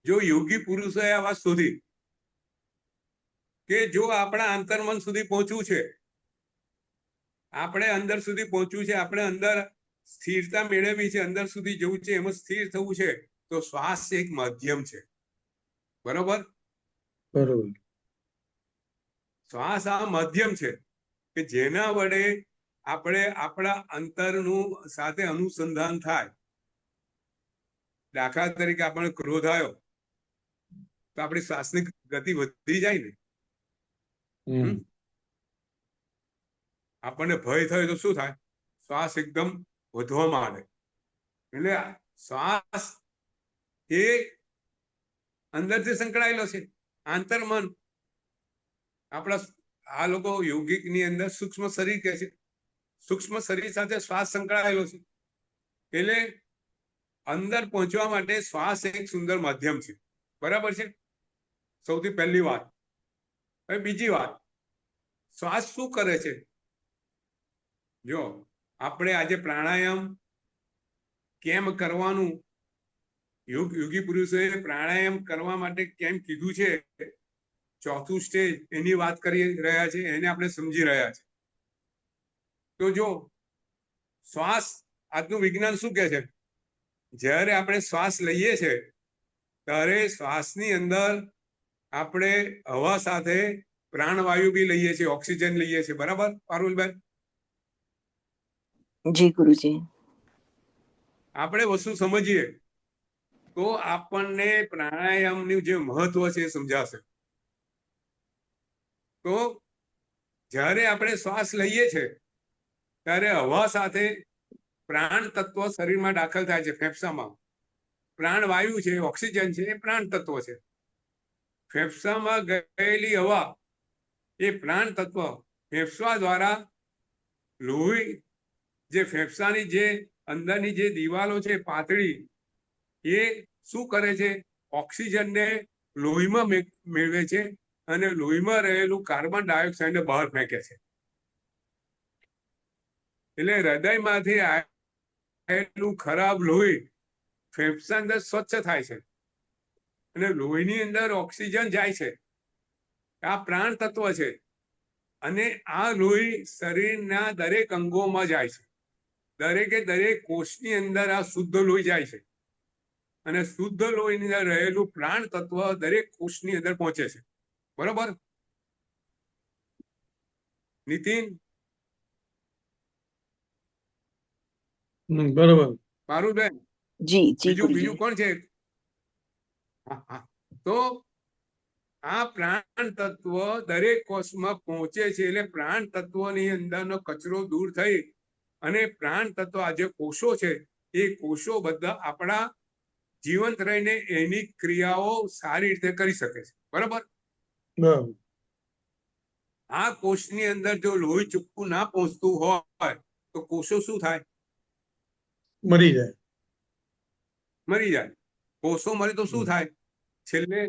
જો યોગી પુરુષોએ આ વાત શોધી કે જો આપણા આંતરમન સુધી પહોંચવું છે, આપણે અંદર સુધી પહોંચવું છે, આપણે અંદર સ્થિરતા મેળવવી છે, અંદર સુધી જવું છે, એમાં સ્થિર થવું છે, તો શ્વાસ એક માધ્યમ છે. બરોબર? શ્વાસ આ માધ્યમ છે કે જેના વડે આપણે આપણા અંતરનું સાથે અનુસંધાન થાય. દાખલા તરીકે આપણને ક્રોધ આવ્યો તો આપણી શ્વાસની ગતિ વધી જાય ને? હમ. આપણને ભય થાય તો શું થાય? શ્વાસ એકદમ વધવા માંડે. એટલે શ્વાસ એ અંદરથી સંકળાયેલો છે, આંતરમન. આપણા આ લોકો યોગિક ની અંદર સૂક્ષ્મ શરીર કે છે, સૂક્ષ્મ શરીર સાથે શ્વાસ સંકળાયેલો છે. એટલે અંદર પહોંચવા માટે શ્વાસ એક સુંદર માધ્યમ છે. બરાબર છે? સૌથી પહેલી વાત. હવે બીજી વાત, શ્વાસ શું કરે છે? જો આપણે આજે પ્રાણાયામ કેમ કરવાનું, યોગી પુરુષોએ પ્રાણાયામ કરવા માટે કેમ કીધું છે, ચોથું સ્ટેજ એની વાત કરી રહ્યા છે, એને આપણે સમજી રહ્યા છે. તો જો શ્વાસ, આજનું વિજ્ઞાન શું કહે છે? જ્યારે આપણે શ્વાસ લઈએ છીએ ત્યારે શ્વાસની અંદર આપણે હવા સાથે પ્રાણવાયુ બી લઈએ છીએ, ઓક્સિજન લઈએ છીએ. બરાબર પારુલભાઈ? જી ગુરુજી. આપણે વસ્તુ સમજીએ તો આપણને પ્રાણાયામનું જે મહત્વ છે એ સમજાશે. તો જ્યારે આપણે શ્વાસ લઈએ છીએ ત્યારે હવા સાથે પ્રાણ તત્વ શરીરમાં દાખલ થાય છે, ફેફસામાં. પ્રાણવાયુ છે, ઓક્સિજન છે, એ પ્રાણ તત્વ છે. ફેફસામાં ગયેલી હવા એ પ્રાણ તત્વ ફેફસા દ્વારા લોહી, જે ફેફસાની જે અંદરની જે દિવાલો છે પાતળી, એ શું કરે છે? ઓક્સિજનને લોહીમાં મેળવે છે અને લોહીમાં રહેલું કાર્બન ડાયોક્સાઇડને બહાર ફેંકે છે. એટલે હૃદયમાંથી આવેલું ખરાબ લોહી ફેફસા અંદર સ્વચ્છ થાય છે અને લોહીની અંદર ઓક્સિજન જાય છે. આ પ્રાણ તત્વ છે અને આ લોહી શરીરના દરેક અંગોમાં જાય છે. દરેકે દરેક કોષની અંદર આ શુદ્ધ લોહી જાય છે અને શુદ્ધ લોહીની અંદર રહેલું પ્રાણ તત્વ દરેક કોષની અંદર પહોંચે છે. બરોબર નીતિન? બરોબર. મારું બેન? જી જી બીજું ગુરુજી. કોણ છે? તો આ પ્રાણ તત્વ દરેક કોષમાં પહોંચે છે. એટલે પ્રાણ તત્વની અંદરનો કચરો દૂર થઈ અને પ્રાણ તત્વ આ જે કોષો છે એ કોષો બધા આપણા જીવંત રહીને એની ક્રિયાઓ સારી રીતે કરી શકે છે. બરાબર? બરાબર. આ કોષની અંદર જો લોહી ચોખ્ખું ના પહોંચતું હોય તો કોષો શું થાય? મરી જાય. મરી જાય. કોષો મરે તો શું થાય? છેલ્લે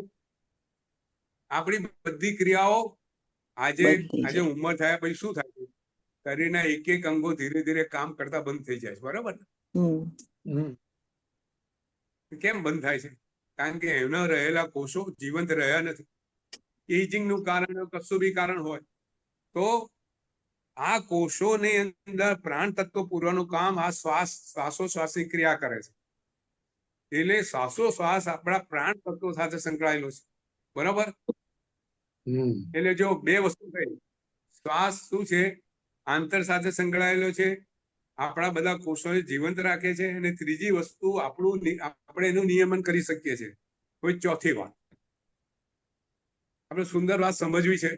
આપણી બધી ક્રિયાઓ આજે ઉંમર થયા પછી શું થાય છે? શરીરના એક એક અંગો ધીરે ધીરે કામ કરતા બંધ થઈ જાય છે. બરાબર? કેમ બંધ થાય છે? કારણ કે એના રહેલા કોષો જીવંત રહ્યા નથી. એજિંગ નું કારણ કશું બી કારણ હોય તો આ કોષોની અંદર પ્રાણ તત્વ પૂરવાનું કામ આ શ્વાસોશ્વાસની ક્રિયા કરે છે. એટલે શ્વાસોશ્વાસ આપણા પ્રાણ તત્વો સાથે સંકળાયેલો છે. બરાબર? એટલે જો બે વસ્તુ થઈ, શ્વાસ શું છે? આંતર સાથે સંકળાયેલો છે, આપણા બધા કોષોને જીવંત રાખે છે, અને ત્રીજી વસ્તુ આપણે એનું નિયમન કરી શકીએ છીએ. કોઈ ચોથી વાત આપણે સુંદર વાત સમજવી છે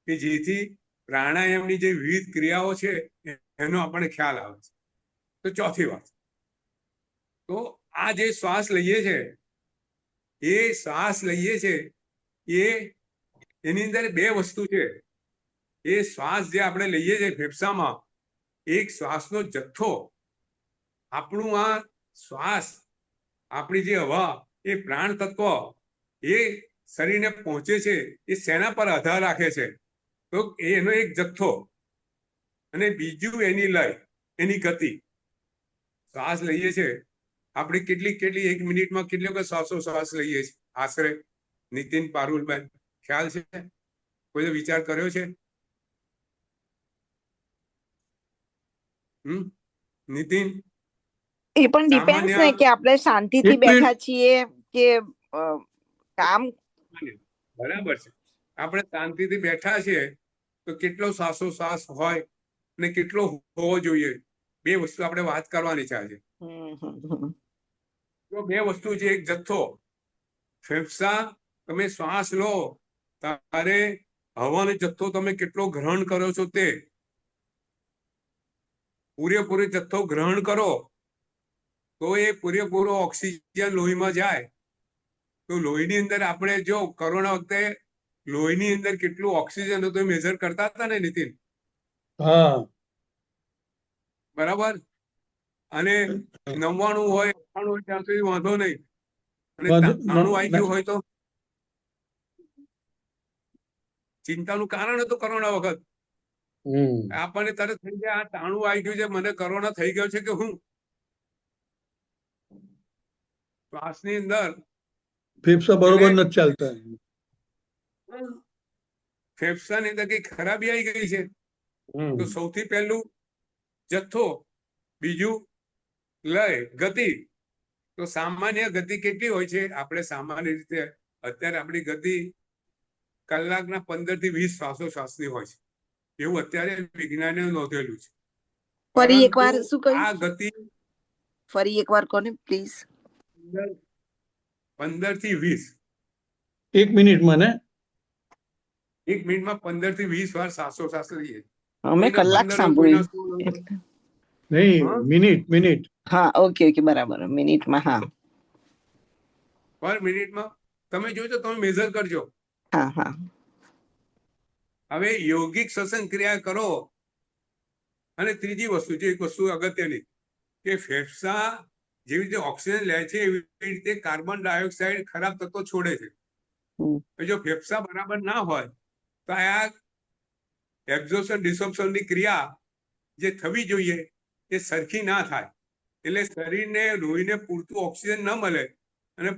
કે જેથી પ્રાણાયામની જે વિવિધ ક્રિયાઓ છે એનો આપણને ખ્યાલ આવે છે. તો ચોથી વાત, તો આ જે શ્વાસ લઈએ છે એની અંદર બે વસ્તુ છે. એ શ્વાસ જે આપણે લઈએ છીએ ફેફસામાં, એક શ્વાસનો જથ્થો, આપણું આ શ્વાસ, આપણી જે હવા, એ પ્રાણ તત્વ એ શરીરને પહોંચે છે એ શેના પર આધાર રાખે છે? તો એનો એક જથ્થો, અને બીજું એની લય, એની ગતિ. શ્વાસ લઈએ છીએ આપણે કેટલી એક મિનિટમાં કેટલી વખત શ્વાસ લઈએ છીએ આશરે? નીતિન, પારુલભાઈ, ખ્યાલ છે? કોઈ વિચાર કર્યો છે? નીતિન? એ પણ ડિપેન્ડ્સ ને કે આપણે શાંતિથી બેઠા છીએ કે કામ. બરાબર છે. આપણે શાંતિથી બેઠા છીએ તો કેટલો શ્વાસોશ્વાસ હોય ને કેટલો હોવો જોઈએ? બે વસ્તુ આપણે વાત કરવાની છે આજે. તો બે વસ્તુ છે. એક જથ્થો, ફેફસા, તમે શ્વાસ લો ત્યારે હવાનો જથ્થો તમે કેટલો ગ્રહણ કરો છો તે પૂરેપૂરો જથ્થો ગ્રહણ કરો તો એ પૂરેપૂરો ઓક્સિજન લોહીમાં જાય. તો લોહીની અંદર આપણે જો કોરોના વખતે લોહીની અંદર કેટલું ઓક્સિજન હતું એ મેજર કરતા હતા ને નીતિન, હા બરાબર? અને 99 હોય 98 હોય ત્યાં સુધી વાંધો નહીં, અને વાંધો- 93 આવી ગયું હોય તો ચિંતાનું કારણ હતું કોરોના વખત. આપણને તરત થઈ જાય આ 93 આવી ગયું છે, મને કોરોના થઈ ગયો છે કે હું. શ્વાસની અંદર ફેફસા બરોબર નથી ચાલતા. ફેફસાની અંદર કઈ ખરાબી આવી ગઈ છે તો સૌથી પહેલું જથ્થો, બીજું લય, ગતિ. તો સામાન્ય ગતિ કેટલી હોય છે? આપણે સામાન્ય રીતે અત્યારે આપણી ગતિ કલાકના 15 થી 20 શ્વાસોશ્વાસની હોય છે, એવું અત્યારે વિજ્ઞાને નોંધેલું છે. ફરી એકવાર પરંતુ શું કહ્યું? આ ગતિ ફરી એકવાર કોને પ્લીઝ? 15 થી 20 1 મિનિટમાં ને 1 મિનિટમાં 15 થી 20 વાર શ્વાસોશ્વાસ લઈએ. અમે કોઈને કલાક 15 સાંભળ્યું. કોઈને 16. નહીં, હા? મિનિટ. હા, ઓકે ઓકે, બરાબર, મિનિટમાં. હા પર મિનિટમાં તમે જોજો, તમે મેઝર કરજો. હા હા. હવે યોગિક શ્વસન ક્રિયા કરો. અને ત્રીજી વસ્તુ છે, એક વસ્તુ અગત્યની, કે ફેફસા જેવી રીતે ઓક્સિજન લે છે એવી રીતે કાર્બન ડાયોક્સાઇડ ખરાબ તત્વો છોડે છે. જો ફેફસા બરાબર ના હોય તો આ એબ્ઝોર્પ્શન ડિસોર્પ્શન ની ક્રિયા જે થવી જોઈએ એ સરખી ના થાય. એટલે શરીરને લોહીને પૂરતું ઓક્સિજન ન મળે અને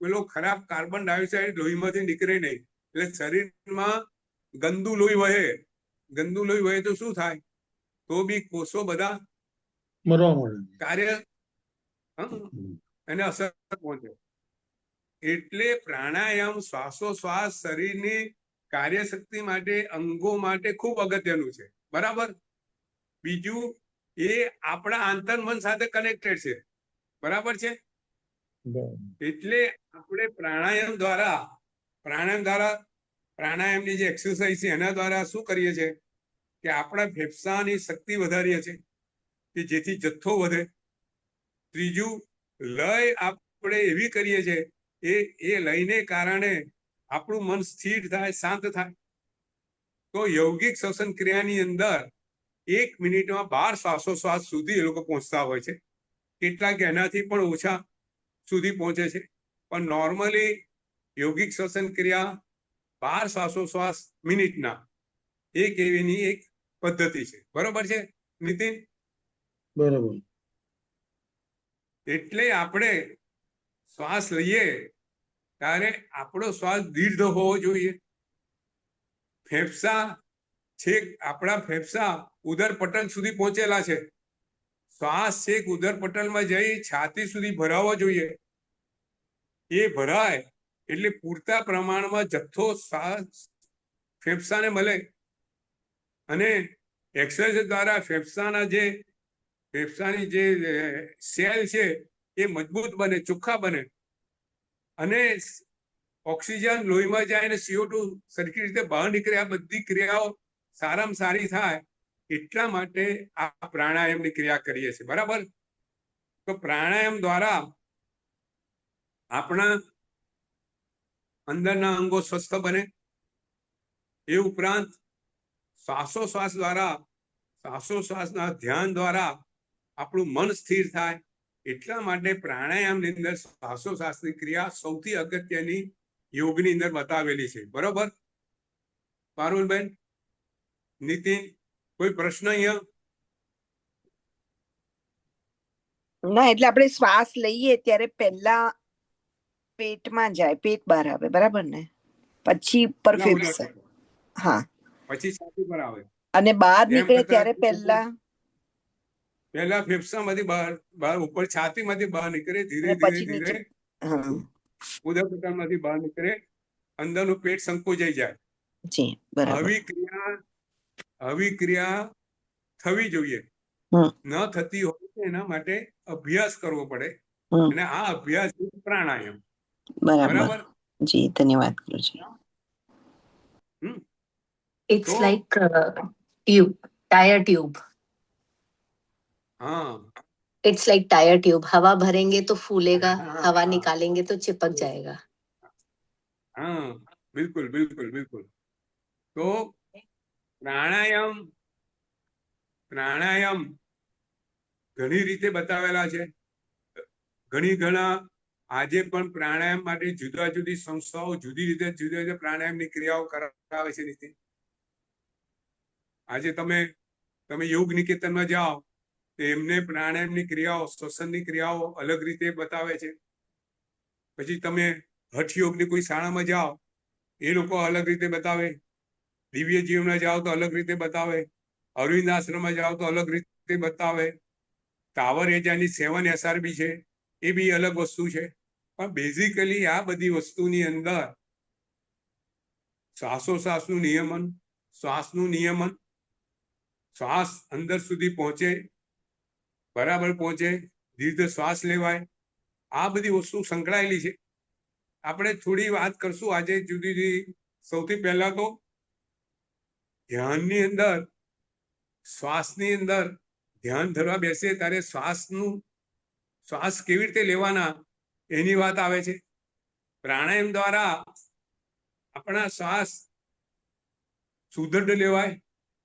પેલો ખરાબ કાર્બન ડાયોક્સાઇડ લોહીમાંથી નીકળે નહીં, એટલે શરીરમાં ગંદુ લોહી વહે. ગંદુ લોહી વહે તો શું થાય? તો બી કોષો બધા મરવા મળે. કાર્ય એને અસર પહોંચે. એટલે પ્રાણાયામ શ્વાસોશ્વાસ શરીરની કાર્યશક્તિ માટે, અંગો માટે ખૂબ અગત્યનું છે. બરાબર? બીજું, એ આપણા આંતરમન સાથે કનેક્ટેડ છે. બરાબર છે? એટલે આપણે પ્રાણાયામની જે એક્સરસાઇઝ છે એના દ્વારા શું કરીએ છીએ કે આપણા ફેફસાની શક્તિ વધારીએ છીએ કે જેથી જથ્થો વધે. ત્રીજું, લય આપણે એવી કરીએ છીએ એ લયને કારણે આપણું મન સ્થિર થાય, શાંત થાય. તો યૌગિક શ્વસન ક્રિયાની અંદર 1 મિનિટમાં 12 શ્વાસોશ્વાસ સુધી એ લોકો પહોંચતા હોય છે. કેટલાક એનાથી પણ ઓછા સુધી પહોંચે છે, પણ નોર્મલી યોગિક શ્વસન ક્રિયા 12 શ્વાસોશ્વાસ મિનિટના એક એવીની એક પદ્ધતિ છે. બરોબર છે નીતિન? બરોબર. એટલે આપણે શ્વાસ લઈએ ત્યારે આપણો શ્વાસ દીર્ઘ હોવો જોઈએ. ફેફસા છેક આપણા ફેફસા ઉદર પટલ સુધી પહોંચેલા છે. શ્વાસ છેક ઉદર પટલમાં જઈ છાતી સુધી ભરાવો જોઈએ. એ ભરાય એટલે પૂરતા પ્રમાણમાં જથ્થો શ્વાસ ફેફસાને મળે અને એક્સરસાઇઝ દ્વારા ફેફસાની જે સેલ છે એ મજબૂત બને, ચોખ્ખા બને અને ઓક્સિજન લોહીમાં જાય અને CO2 સરખી રીતે બહાર નીકળે. આ બધી ક્રિયાઓ સારામાં સારી થાય એટલા માટે આ પ્રાણાયામની ક્રિયા કરીએ છીએ. બરાબર? તો પ્રાણાયામ દ્વારા આપણા અંદરના અંગો સ્વસ્થ બને. એ ઉપરાંત શ્વાસોશ્વાસના ધ્યાન દ્વારા આપણું મન સ્થિર થાય. એટલા માટે પ્રાણાયામની અંદર શ્વાસોશ્વાસની ક્રિયા સૌથી અગત્યની યોગની અંદર બતાવેલી છે. બરોબર પારુલબેન, નીતિન, કોઈ પ્રશ્ન અહીંયા? ના, એટલે આપણે શ્વાસ લઈએ ત્યારે પહેલા પેટમાં જાય, પેટ બહાર આવે, બરાબર ને? પછી પર ફેફસા. હા, પછી છાતી પર આવે અને બહાર એમ નીકળે કરતા ત્યારે પહેલા ફેફસામાંથી બહાર ઉપર છાતીમાંથી બહાર નીકળે, ધીરે અને ધીરે પછી ધીરે નીચે. હા ઉદરપટલમાંથી બહાર નીકળે, અંદરનું પેટ સંકોચાઈ જાય. જી, બરાબર. આવી ક્રિયા થવી જોઈએ. ન થતી હોય તો એના માટે અભ્યાસ કરવો પડે અને આ અભ્યાસ પ્રાણાયામ. બરાબર. જી, ધન્યવાદ ગુરુજી. It's તો like tube, tire tube. हाँ It's like tire tube. हवा भरेंगे तो फूलेगा, हाँ हवा हाँ निकालेंगे तो चिपक जाएगा. हाँ बिल्कुल बिल्कुल बिल्कुल। तो પ્રાણાયામ પ્રાણાયામ ઘણી રીતે બતાવેલા છે. ઘણા આજે પણ પ્રાણાયામ માટે જુદા જુદી સંસ્થાઓ જુદી રીતે પ્રાણાયામની ક્રિયાઓ કરાવે છે. નીતિ આજે તમે યોગ નિકેતનમાં જાઓ તો એમને પ્રાણાયામની ક્રિયાઓ શ્વસનની ક્રિયાઓ અલગ રીતે બતાવે છે. પછી તમે હઠ યોગની કોઈ શાળામાં જાઓ એ લોકો અલગ રીતે બતાવે. દિવ્ય જીવનમાં જાઓ તો અલગ રીતે બતાવે. અરવિંદ આશ્રમમાં જાઓ તો અલગ રીતે બતાવે. ટાવર એજાની 7 SRB છે એ બી અલગ વસ્તુ છે. પણ બેઝિકલી આ બધી વસ્તુની અંદર શ્વાસોશ્વાસનું નિયમન, શ્વાસનું નિયમન, શ્વાસ અંદર સુધી પહોંચે, બરાબર પહોંચે, દીર્ઘ શ્વાસ લેવાય, આ બધી વસ્તુ સંકળાયેલી છે. આપણે થોડી વાત કરશું આજે જુદી જુદી. સૌથી પહેલા તો ધ્યાનની અંદર, શ્વાસની અંદર ધ્યાન ધરવા બેસે ત્યારે શ્વાસ કેવી રીતે લેવાના એની વાત આવે છે. પ્રાણાયામ દ્વારા આપણા શ્વાસ સુદૃઢ લેવાય,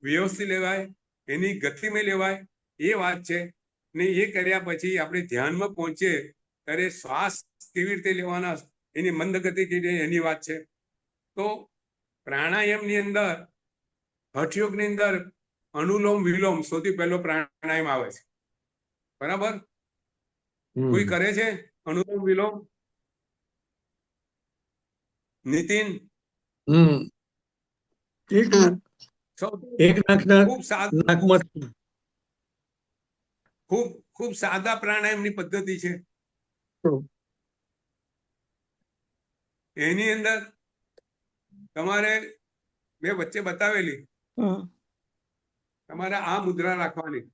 વ્યવસ્થિત લેવાય, એની ગતિમાં લેવાય, એ વાત છે. ને એ કર્યા પછી આપણે ધ્યાનમાં પહોંચીએ ત્યારે શ્વાસ કેવી રીતે લેવાના એની મંદ ગતિ કેવી એની વાત છે. તો પ્રાણાયામની અંદર, હઠયોગની અંદર અનુલોમ વિલોમ સૌથી પહેલો પ્રાણાયામ આવે છે. બરાબર? કોઈ કરે છે અનુલોમ વિલોમ? નીતિન? એક નાકના ખૂબ સાદું, નાકમાંથી ખૂબ સાદા પ્રાણાયામની પદ્ધતિ છે. એની અંદર તમારે મેં વચ્ચે બતાવેલી, તમારે આ મુદ્રા રાખવાની.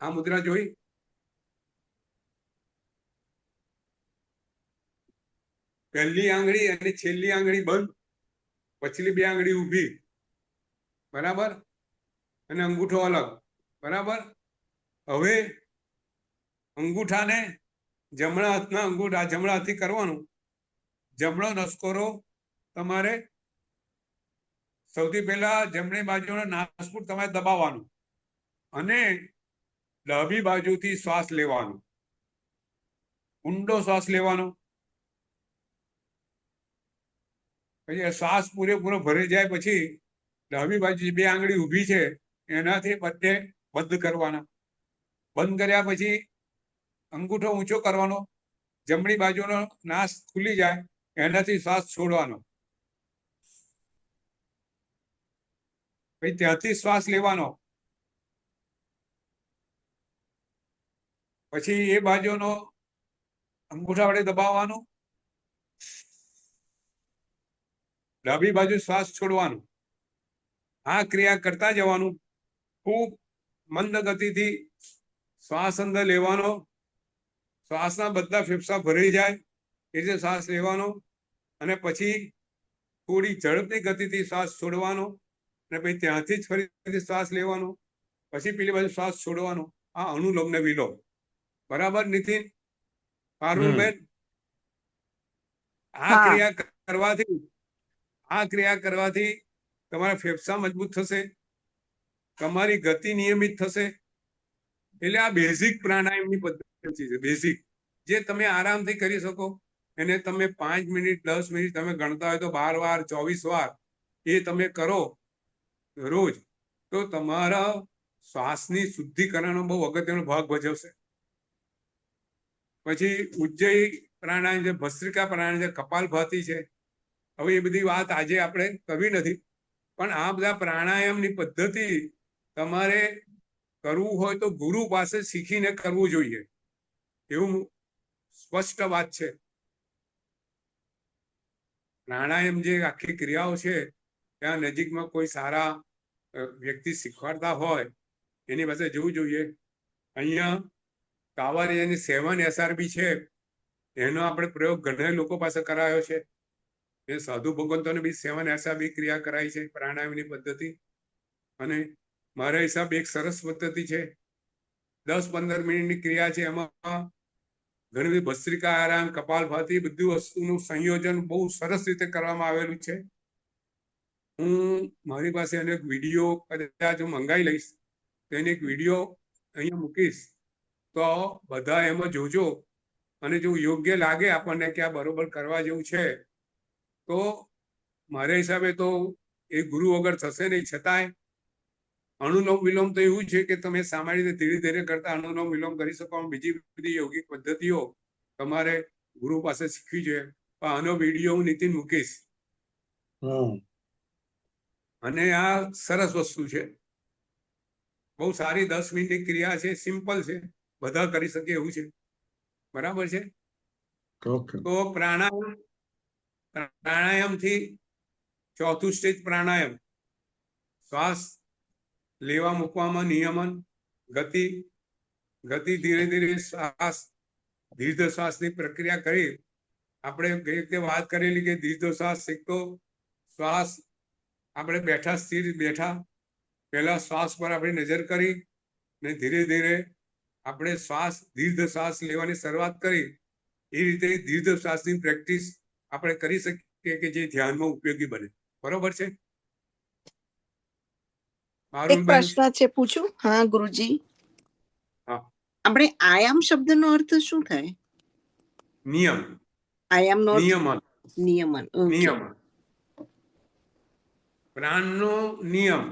આ મુદ્રા જોઈ? પહેલી આંગળી અને છેલ્લી આંગળી બંધ, પછલી 2 આંગળી ઊભી, બરાબર, અને અંગૂઠો અલગ, બરાબર. હવે અંગૂઠાને જમણા હાથથી કરવાનું. જમણો નસકોરો તમારે સૌથી પહેલા જમણી બાજુનો નાસપુટ તમારે દબાવવાનું અને ડાબી બાજુથી શ્વાસ લેવાનો, ઊંડો શ્વાસ લેવાનો. પછી શ્વાસ પૂરેપૂરો ભરી જાય પછી ડાબી બાજુ 2 આંગળી ઊભી છે એનાથી બધે બંધ કરવાના. બંધ કર્યા પછી અંગૂઠો ઊંચો કરવાનો, જમણી બાજુનો નાસ ખુલી જાય એનાથી શ્વાસ છોડવાનો. પછી ત્યાંથી શ્વાસ લેવાનો. પછી એ બાજુનો અંગૂઠા વડે દબાવવાનું, ડાબી બાજુ શ્વાસ છોડવાનો. આ ક્રિયા કરતા જવાનું. ખૂબ મંદ ગતિથી શ્વાસ અંદર લેવાનો, શ્વાસના બધા ફેફસા ભરાઈ જાય એ રીતે શ્વાસ લેવાનો અને પછી થોડી ઝડપની ગતિથી શ્વાસ છોડવાનો અને પછી ત્યાંથી જ ફરીથી શ્વાસ લેવાનો, પછી પેલી બાજુ શ્વાસ છોડવાનો. આ અનુલોમ ને વિલોમ. બરાબર નીતિન? પારુલબેન? આ ક્રિયા કરવાથી તમારા ફેફસા મજબૂત થશે, તમારી ગતિ નિયમિત થશે. એટલે આ બેઝિક પ્રાણાયામની પદ્ધતિ છે. બેઝિક જે તમે આરામથી કરી શકો. એને તમે 5 મિનિટ 10 મિનિટ તમે ગણતા હોય તો 12 વાર 24 વાર એ તમે કરો રોજ, તો તમારા શ્વાસની શુદ્ધિકરણનો બહુ અગત્યનો ભાગ ભજવશે. પછી ઉજ્જયી પ્રાણાયામ છે, ભસ્ત્રિકા પ્રાણાયામ છે, કપાલભાતિ છે. હવે એ બધી વાત આજે આપણે કરવી નથી, પણ આ બધા પ્રાણાયામની પદ્ધતિ તમારે કરવું હોય તો ગુરુ પાસે શીખીને કરવું જોઈએ, એવું સ્પષ્ટ વાત છે. પ્રાણાયામ જે આખી ક્રિયાઓ છે ત્યાં નજીકમાં કોઈ સારા વ્યક્તિ શીખવાડતા હોય એની પાસે જવું જોઈએ. અહીંયા ટાવર એની 7 SRB છે, એનો આપણે પ્રયોગ ઘણા લોકો પાસે કરાયો છે. એ સાધુ ભગવંતોને બી 7 SRB ક્રિયા કરાઈ છે પ્રાણાયામની પદ્ધતિ. અને મારા હિસાબે એક સરસ પદ્ધતિ છે, 10-15 મિનિટની ક્રિયા છે. એમાં ઘણી બધી ભસ્ત્રિકા આરામ, કપાલભાતિ, બધી વસ્તુનું સંયોજન બહુ સરસ રીતે કરવામાં આવેલું છે. હું મારી પાસે એનો એક વિડીયો કદાચ હું મંગાવી લઈશ, તો એને એક વિડીયો અહીંયા મૂકીશ, તો બધા એમાં જોજો. અને જો યોગ્ય લાગે આપણને કે આ બરોબર કરવા જેવું છે, તો મારા હિસાબે તો એ ગુરુ વગર થશે નહીં. છતાંય અનુલોમ વિલોમ તો એવું છે કે તમે સામાન્ય રીતે ધીરે ધીરે કરતા અનુલોમ વિલોમ કરી શકો. બીજી બધી યોગિક પદ્ધતિઓ તમારે ગુરુ પાસે શીખવી જોઈએ. પણ આનો વિડીયો હું નીતિન મૂકીશ. અને આ સરસ વસ્તુ છે, બહુ સારી 10 મિનિટની ક્રિયા છે, સિમ્પલ છે, બધા કરી શકે એવું છે. બરાબર છે. તો પ્રાણાયામથી ચોથું સ્ટેજ પ્રાણાયામ, શ્વાસ લેવા મૂકવામાં નિયમન, ગતિ ધીરે ધીરે શ્વાસ, દીર્ઘ શ્વાસની પ્રક્રિયા કરી. આપણે ગઈ વખતે વાત કરેલી કે દીર્ઘ શ્વાસ એક તો શ્વાસ આપણે બેઠા સ્થિર બેઠા પહેલા શ્વાસ પર આપણે નજર કરી ને ધીરે ધીરે આપણે દીર્ઘ શ્વાસ લેવાની શરૂઆત કરી. એ રીતે દીર્ઘ શ્વાસની પ્રેક્ટિસ આપણે કરી શકીએ કે જે ધ્યાનમાં ઉપયોગી બને. બરોબર છે. એક પ્રશ્ન છે, પૂછું? હા ગુરુજી. હા. આપણે આયામ શબ્દનો અર્થ શું થાય? નિયમ. આયામનો નિયમન. નિયમન. નિયમન. પ્રાણનો નિયમન.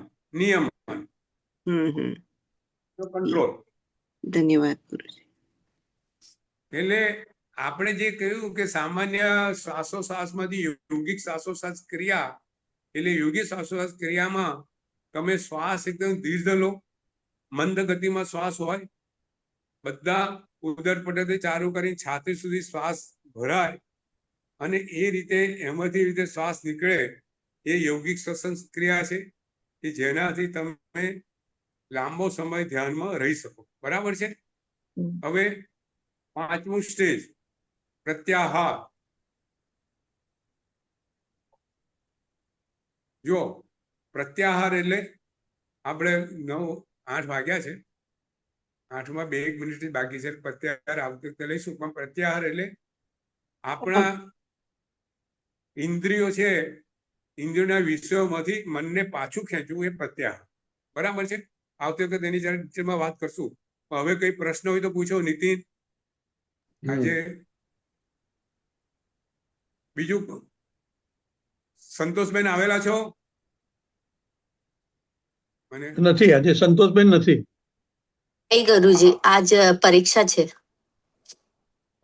કંટ્રોલ. ધન્યવાદ ગુરુજી. એટલે આપણે જે કહ્યું કે સામાન્ય શ્વાસોશ્વાસમાંથી યોગિક શ્વાસોશ્વાસ ક્રિયા, એટલે યોગિક શ્વાસોશ્વાસ ક્રિયામાં તમે શ્વાસ એકદમ દીર્ઘ લો, મંદ ગતિમાં શ્વાસ હોય, બધા ઉદર પટેથી ચાલુ કરી છાતી સુધી શ્વાસ ભરાય અને એ રીતે એમાંથી રીતે શ્વાસ નીકળે. એ યોગિક શ્વસન ક્રિયા છે કે જેનાથી તમે લાંબો સમય ધ્યાનમાં રહી શકો. બરાબર છે. હવે 5મું સ્ટેજ પ્રત્યાહાર. જો પ્રત્યાહાર એટલે આપણે 8 વાગ્યા છે, 8માં 2 મિનિટ બાકી છે. પ્રત્યાહાર આવતી વખતે લઈશું. પણ પ્રત્યાહાર એટલે આપણા ઇન્દ્રિયો છે, ઇન્દ્રિયોના વિષયોમાંથી મનને પાછું ખેંચવું, એ પ્રત્યાહાર. બરાબર છે. આવતી વખતે એની જરા ડિટેલમાં વાત કરશું. હવે કઈ પ્રશ્ન હોય તો પૂછો નીતિન. આજે બીજું સંતોષબેન આવેલા છો? નથી, આજે સંતોષબેન નથી. નહીં ગુરુજી, આજ પરીક્ષા છે.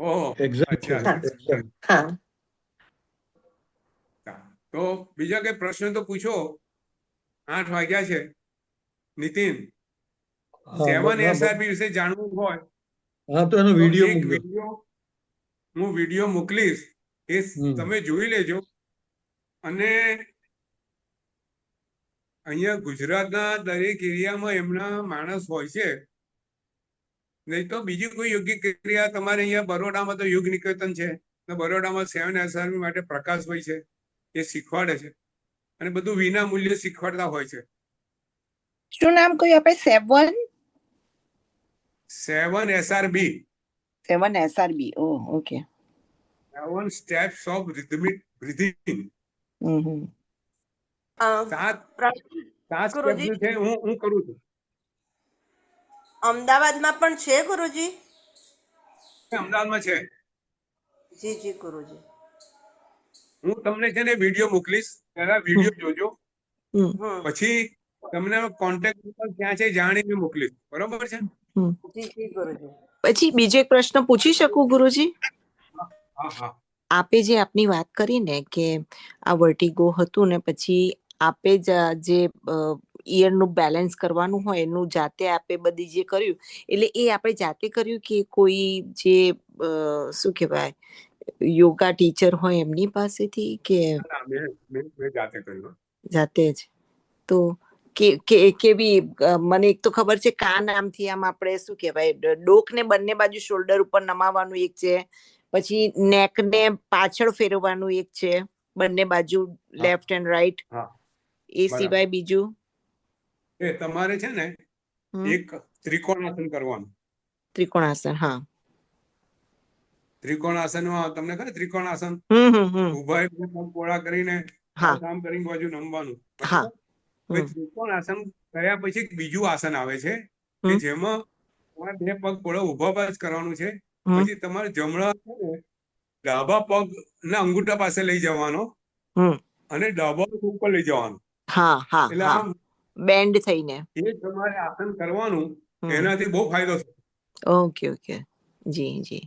ઓહો, હા. તો બીજા કઈ પ્રશ્ન તો પૂછો. 8 વાગ્યા છે. નીતિન, 7 SRB વિશે જાણવું હોય તો એનો વિડીયો હું વિડીયો મોકલીશ, એ તમે જોઈ લેજો. અને અહીંયા ગુજરાતના દરેક એરિયામાં એમના માણસ હોય છે. નહીં તો બીજી કોઈ યોગિક ક્રિયા તમારે અહીંયા બરોડામાં તો યોગ નિકેતન છે, બરોડામાં 7 SRB માટે પ્રકાશભાઈ છે, એ શીખવાડે છે અને બધું વિના મૂલ્યે શીખવાડતા હોય છે. શું નામ કહ્યું આપણે? 7 SRB. 7 SRB. Oh, okay. 7 steps of rhythmic breathing. 7 steps છે. હું કરું છું. અમદાવાદમાં પણ છે ગુરુજી? અમદાવાદમાં છે. જી જી ગુરુજી. હું તમને છે ને વિડીયો મોકલીશ, પહેલા વિડીયો જોજો, પછી તમને કોન્ટેક્ટ ક્યાં છે જાણીને મોકલીશ. બરોબર છે. જી જી ગુરુજી. પછી બીજો એક પ્રશ્ન પૂછી શકું ગુરુજી? હા. આપે જે આપની વાત કરી ને કે આ વર્ટિગો હતું ને પછી આપે જ જે ઈયરનું બેલેન્સ કરવાનું હોય એનું જાતે આપે બધી જે કર્યું, એટલે એ આપણે જાતે કર્યું કે કોઈ જે શું કહેવાય યોગા ટીચર હોય એમની પાસેથી કે જાતે કર્યું? જાતે જ. તો કેવી મને એક તો ખબર છે કાન આમથી આમ આપણે શું કહેવાય ડોક ને બંને બાજુ શોલ્ડર ઉપર નમાવાનું એક છે, પછી નેક ને પાછળ ફેરવવાનું એક છે, બંને બાજુ હા. લેફ્ટ એન્ડ રાઈટ, હા એ બરાબર. સિવાય બીજું? એ તમારે છે ને હમ, એક ત્રિકોણાસન કરવાનું. ત્રિકોણાસન. હા. ત્રિકોણાસનમાં તમને ખબર ત્રિકોણાસન ઉભા પગ પોળા કરીને હા. આમ કરીને બાજુ નમવાનું, હા. બરાબર? પછી ત્રિકોણાસન કર્યા પછી એક બીજું આસન આવે છે કે હમ. જેમાં તમારે બે પગ પોળા ઉભા જ કરવાનું છે. હમ. પછી તમારે જમણા છે ને ડાબા પગ ના અંગૂઠા પાસે લઈ જવાનો હમ. અને ડાબા પગ ઉપર લઈ જવાનો. હા હા એટલે હા, આમ બેન્ડ થઈને. એ તમારે આસન કરવાનું, હમ. એનાથી બહુ ફાયદો છે. ઓકે ઓકે, જી જી,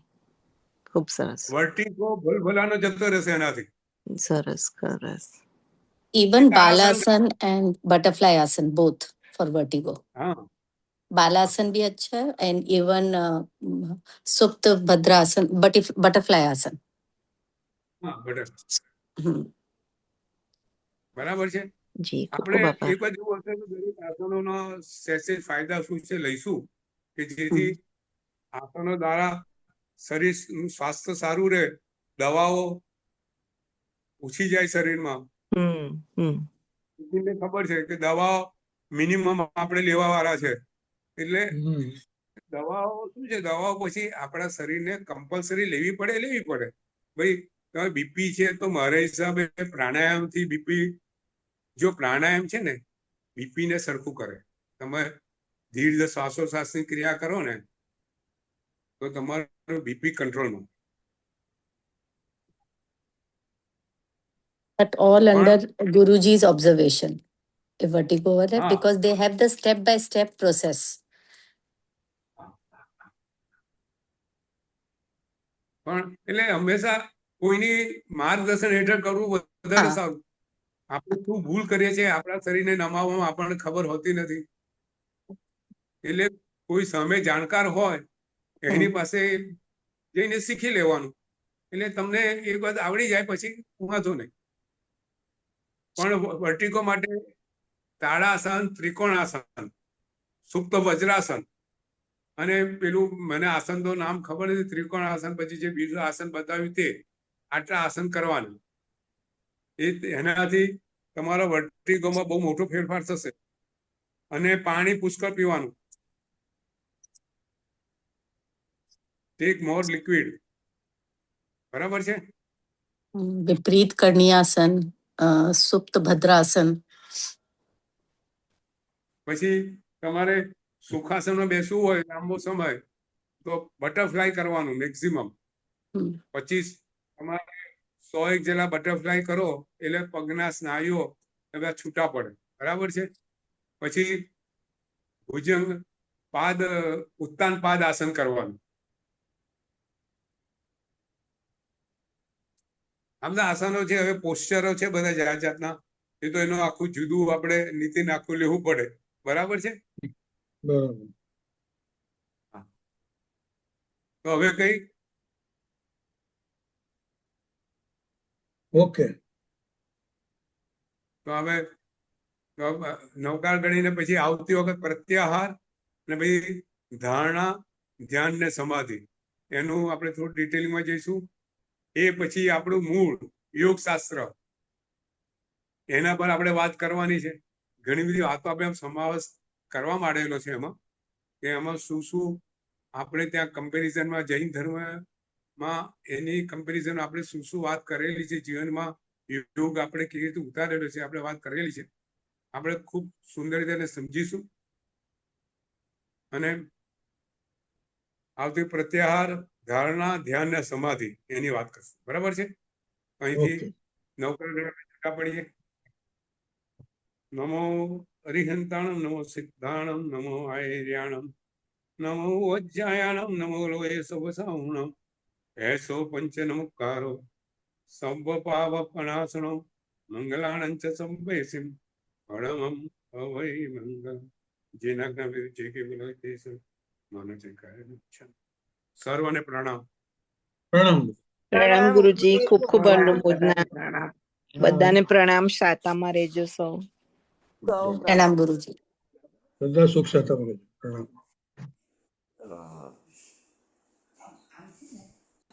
ખૂબ સરસ વર્ટિગો ભલભલાનો જતો રહેશે એનાથી. સરસ સરસ. Even એક આ આસન Balasan and Butterfly Asan, both for vertigo. હા Balasan bhi acha hai, and even Supta Bhadrasan, Butterfly Asan. હા બરાબર. Hmm. બરાબર છે. જી, ખૂબ આપણે ખૂબ આભાર. એક જ એવું હશે કે દરેક આસનોનો સહેજ ફાયદા શું છે લઈશું કે જેથી હમ. આસનો દ્વારા શરીરનું સ્વાસ્થ્ય સારું રહે, દવાઓ ઓછી જાય શરીરમાં. હમ હમ તમને ખબર છે કે દવાઓ મિનિમમ આપણે લેવા વાળા છે, એટલે દવાઓ શું છે, દવાઓ પછી આપણા શરીરને કમ્પલસરી લેવી પડે. ભાઈ તમે બીપી છે તો મારા હિસાબે પ્રાણાયામથી બીપી, જો પ્રાણાયામ છે ને બીપી ને સરખું કરે. તમે દીર્ઘ શ્વાસોશ્વાસની ક્રિયા કરો ને તો તમારું બીપી કંટ્રોલમાં. But all પણ under Guruji's observation, if vertigo over there, હા because they have the step-by-step process. પણ એટલે હંમેશા કોઈની માર્ગદર્શન હેઠળ કરવું વધારે હા. સારું. આપણે શું ભૂલ કરીએ છીએ આપણા શરીરને નમાવવામાં આપણને ખબર હોતી નથી. એટલે કોઈ સામે જાણકાર હોય એની પાસે જઈને શીખી લેવાનું, એટલે તમને એક વાત આવડી જાય પછી વાંધો નહીં. પણ વર્ટિગો માટે તાળાસન, ત્રિકોણાસન, સુપ્ત વજ્રાસન અને પેલું મને આસન તો નામ ખબર નથી, ત્રિકોણાસન પછી જે બીજું આસન બતાવ્યું તે આટલા આસન કરવાનું. એનાથી તમારા વર્ટિગોમાં બહુ મોટો ફેરફાર થશે. અને પાણી પુષ્કળ પીવાનું, ટેક મોર લિક્વિડ. બરાબર છે. Viprit Karniyasan, Supta Bhadrasan. પછી તમારે સુખાસનમાં બેસવું હોય લાંબો સમય તો બટરફ્લાય કરવાનું મેક્સિમમ 25, તમારે 100 જેટલા બટરફ્લાય કરો એટલે પગના સ્નાયુઓ બધા છૂટા પડે. બરાબર છે. પછી ભુજંગ પાદ, ઉત્તાન પાદ આસન કરવાનું. આ બધા આસનો છે. હવે પોસ્ચરો છે બધા જાત જાતના, એ તો એનું આખું જુદું આપણે નીતિન આખું લેવું પડે. બરાબર છે. બરાબર. તો હવે કઈ ઓકે. તો હવે નવકાળ ગણીને પછી આવતી વખત પ્રત્યાહાર અને પછી ધારણા, ધ્યાન ને સમાધિ, એનું આપણે થોડું ડિટેલિંગમાં જઈશું. એ પછી આપણું મૂળ યોગ શાસ્ત્ર, એના પર આપણે વાત કરવાની છે. ઘણી બધી વાતો આપણે સમાવેશ કરવા માંડેલો છે એમાં, કે એમાં શું શું આપણે ત્યાં કમ્પેરિઝનમાં જૈન ધર્મમાં એની કમ્પેરિઝન આપણે શું શું વાત કરેલી છે જીવનમાં, યોગ આપણે કેવી રીતે ઉતારેલો છે આપણે વાત કરેલી છે. આપણે ખૂબ સુંદર રીતે એને સમજીશું. અને આવતી પ્રત્યાહાર, ધારણા, ધ્યાન ને સમાધિ એની વાત કરશું. બરાબર છે. અહીંથી ઓકે. નવકાર પડીએ. નમો અરિહંતાણમ, નમો સિદ્ધાણમ, નમો આયર્યાણમ, નમો વજ્જાયાણમ, નમો લોય સવસાવણમ, એસો પંચ નમુકારો સર્વ પાવ પણાસણો મંગલાણંચ સંવેસિમ પરમમ અવૈ મંગલ. જેના જે કે બોલો તે માનો છે કાય. સર્વને પ્રણામ. પ્રણામ. પ્રણામ ગુરુજી, ખૂબ ખૂબ પ્રણામ, અનુમોદના. પ્રણામ. બધાને પ્રણામ. શાતામાં રહેજો સૌ. સૌ Pranam Guruji. બધા સુખ સાથે પ્રણામ.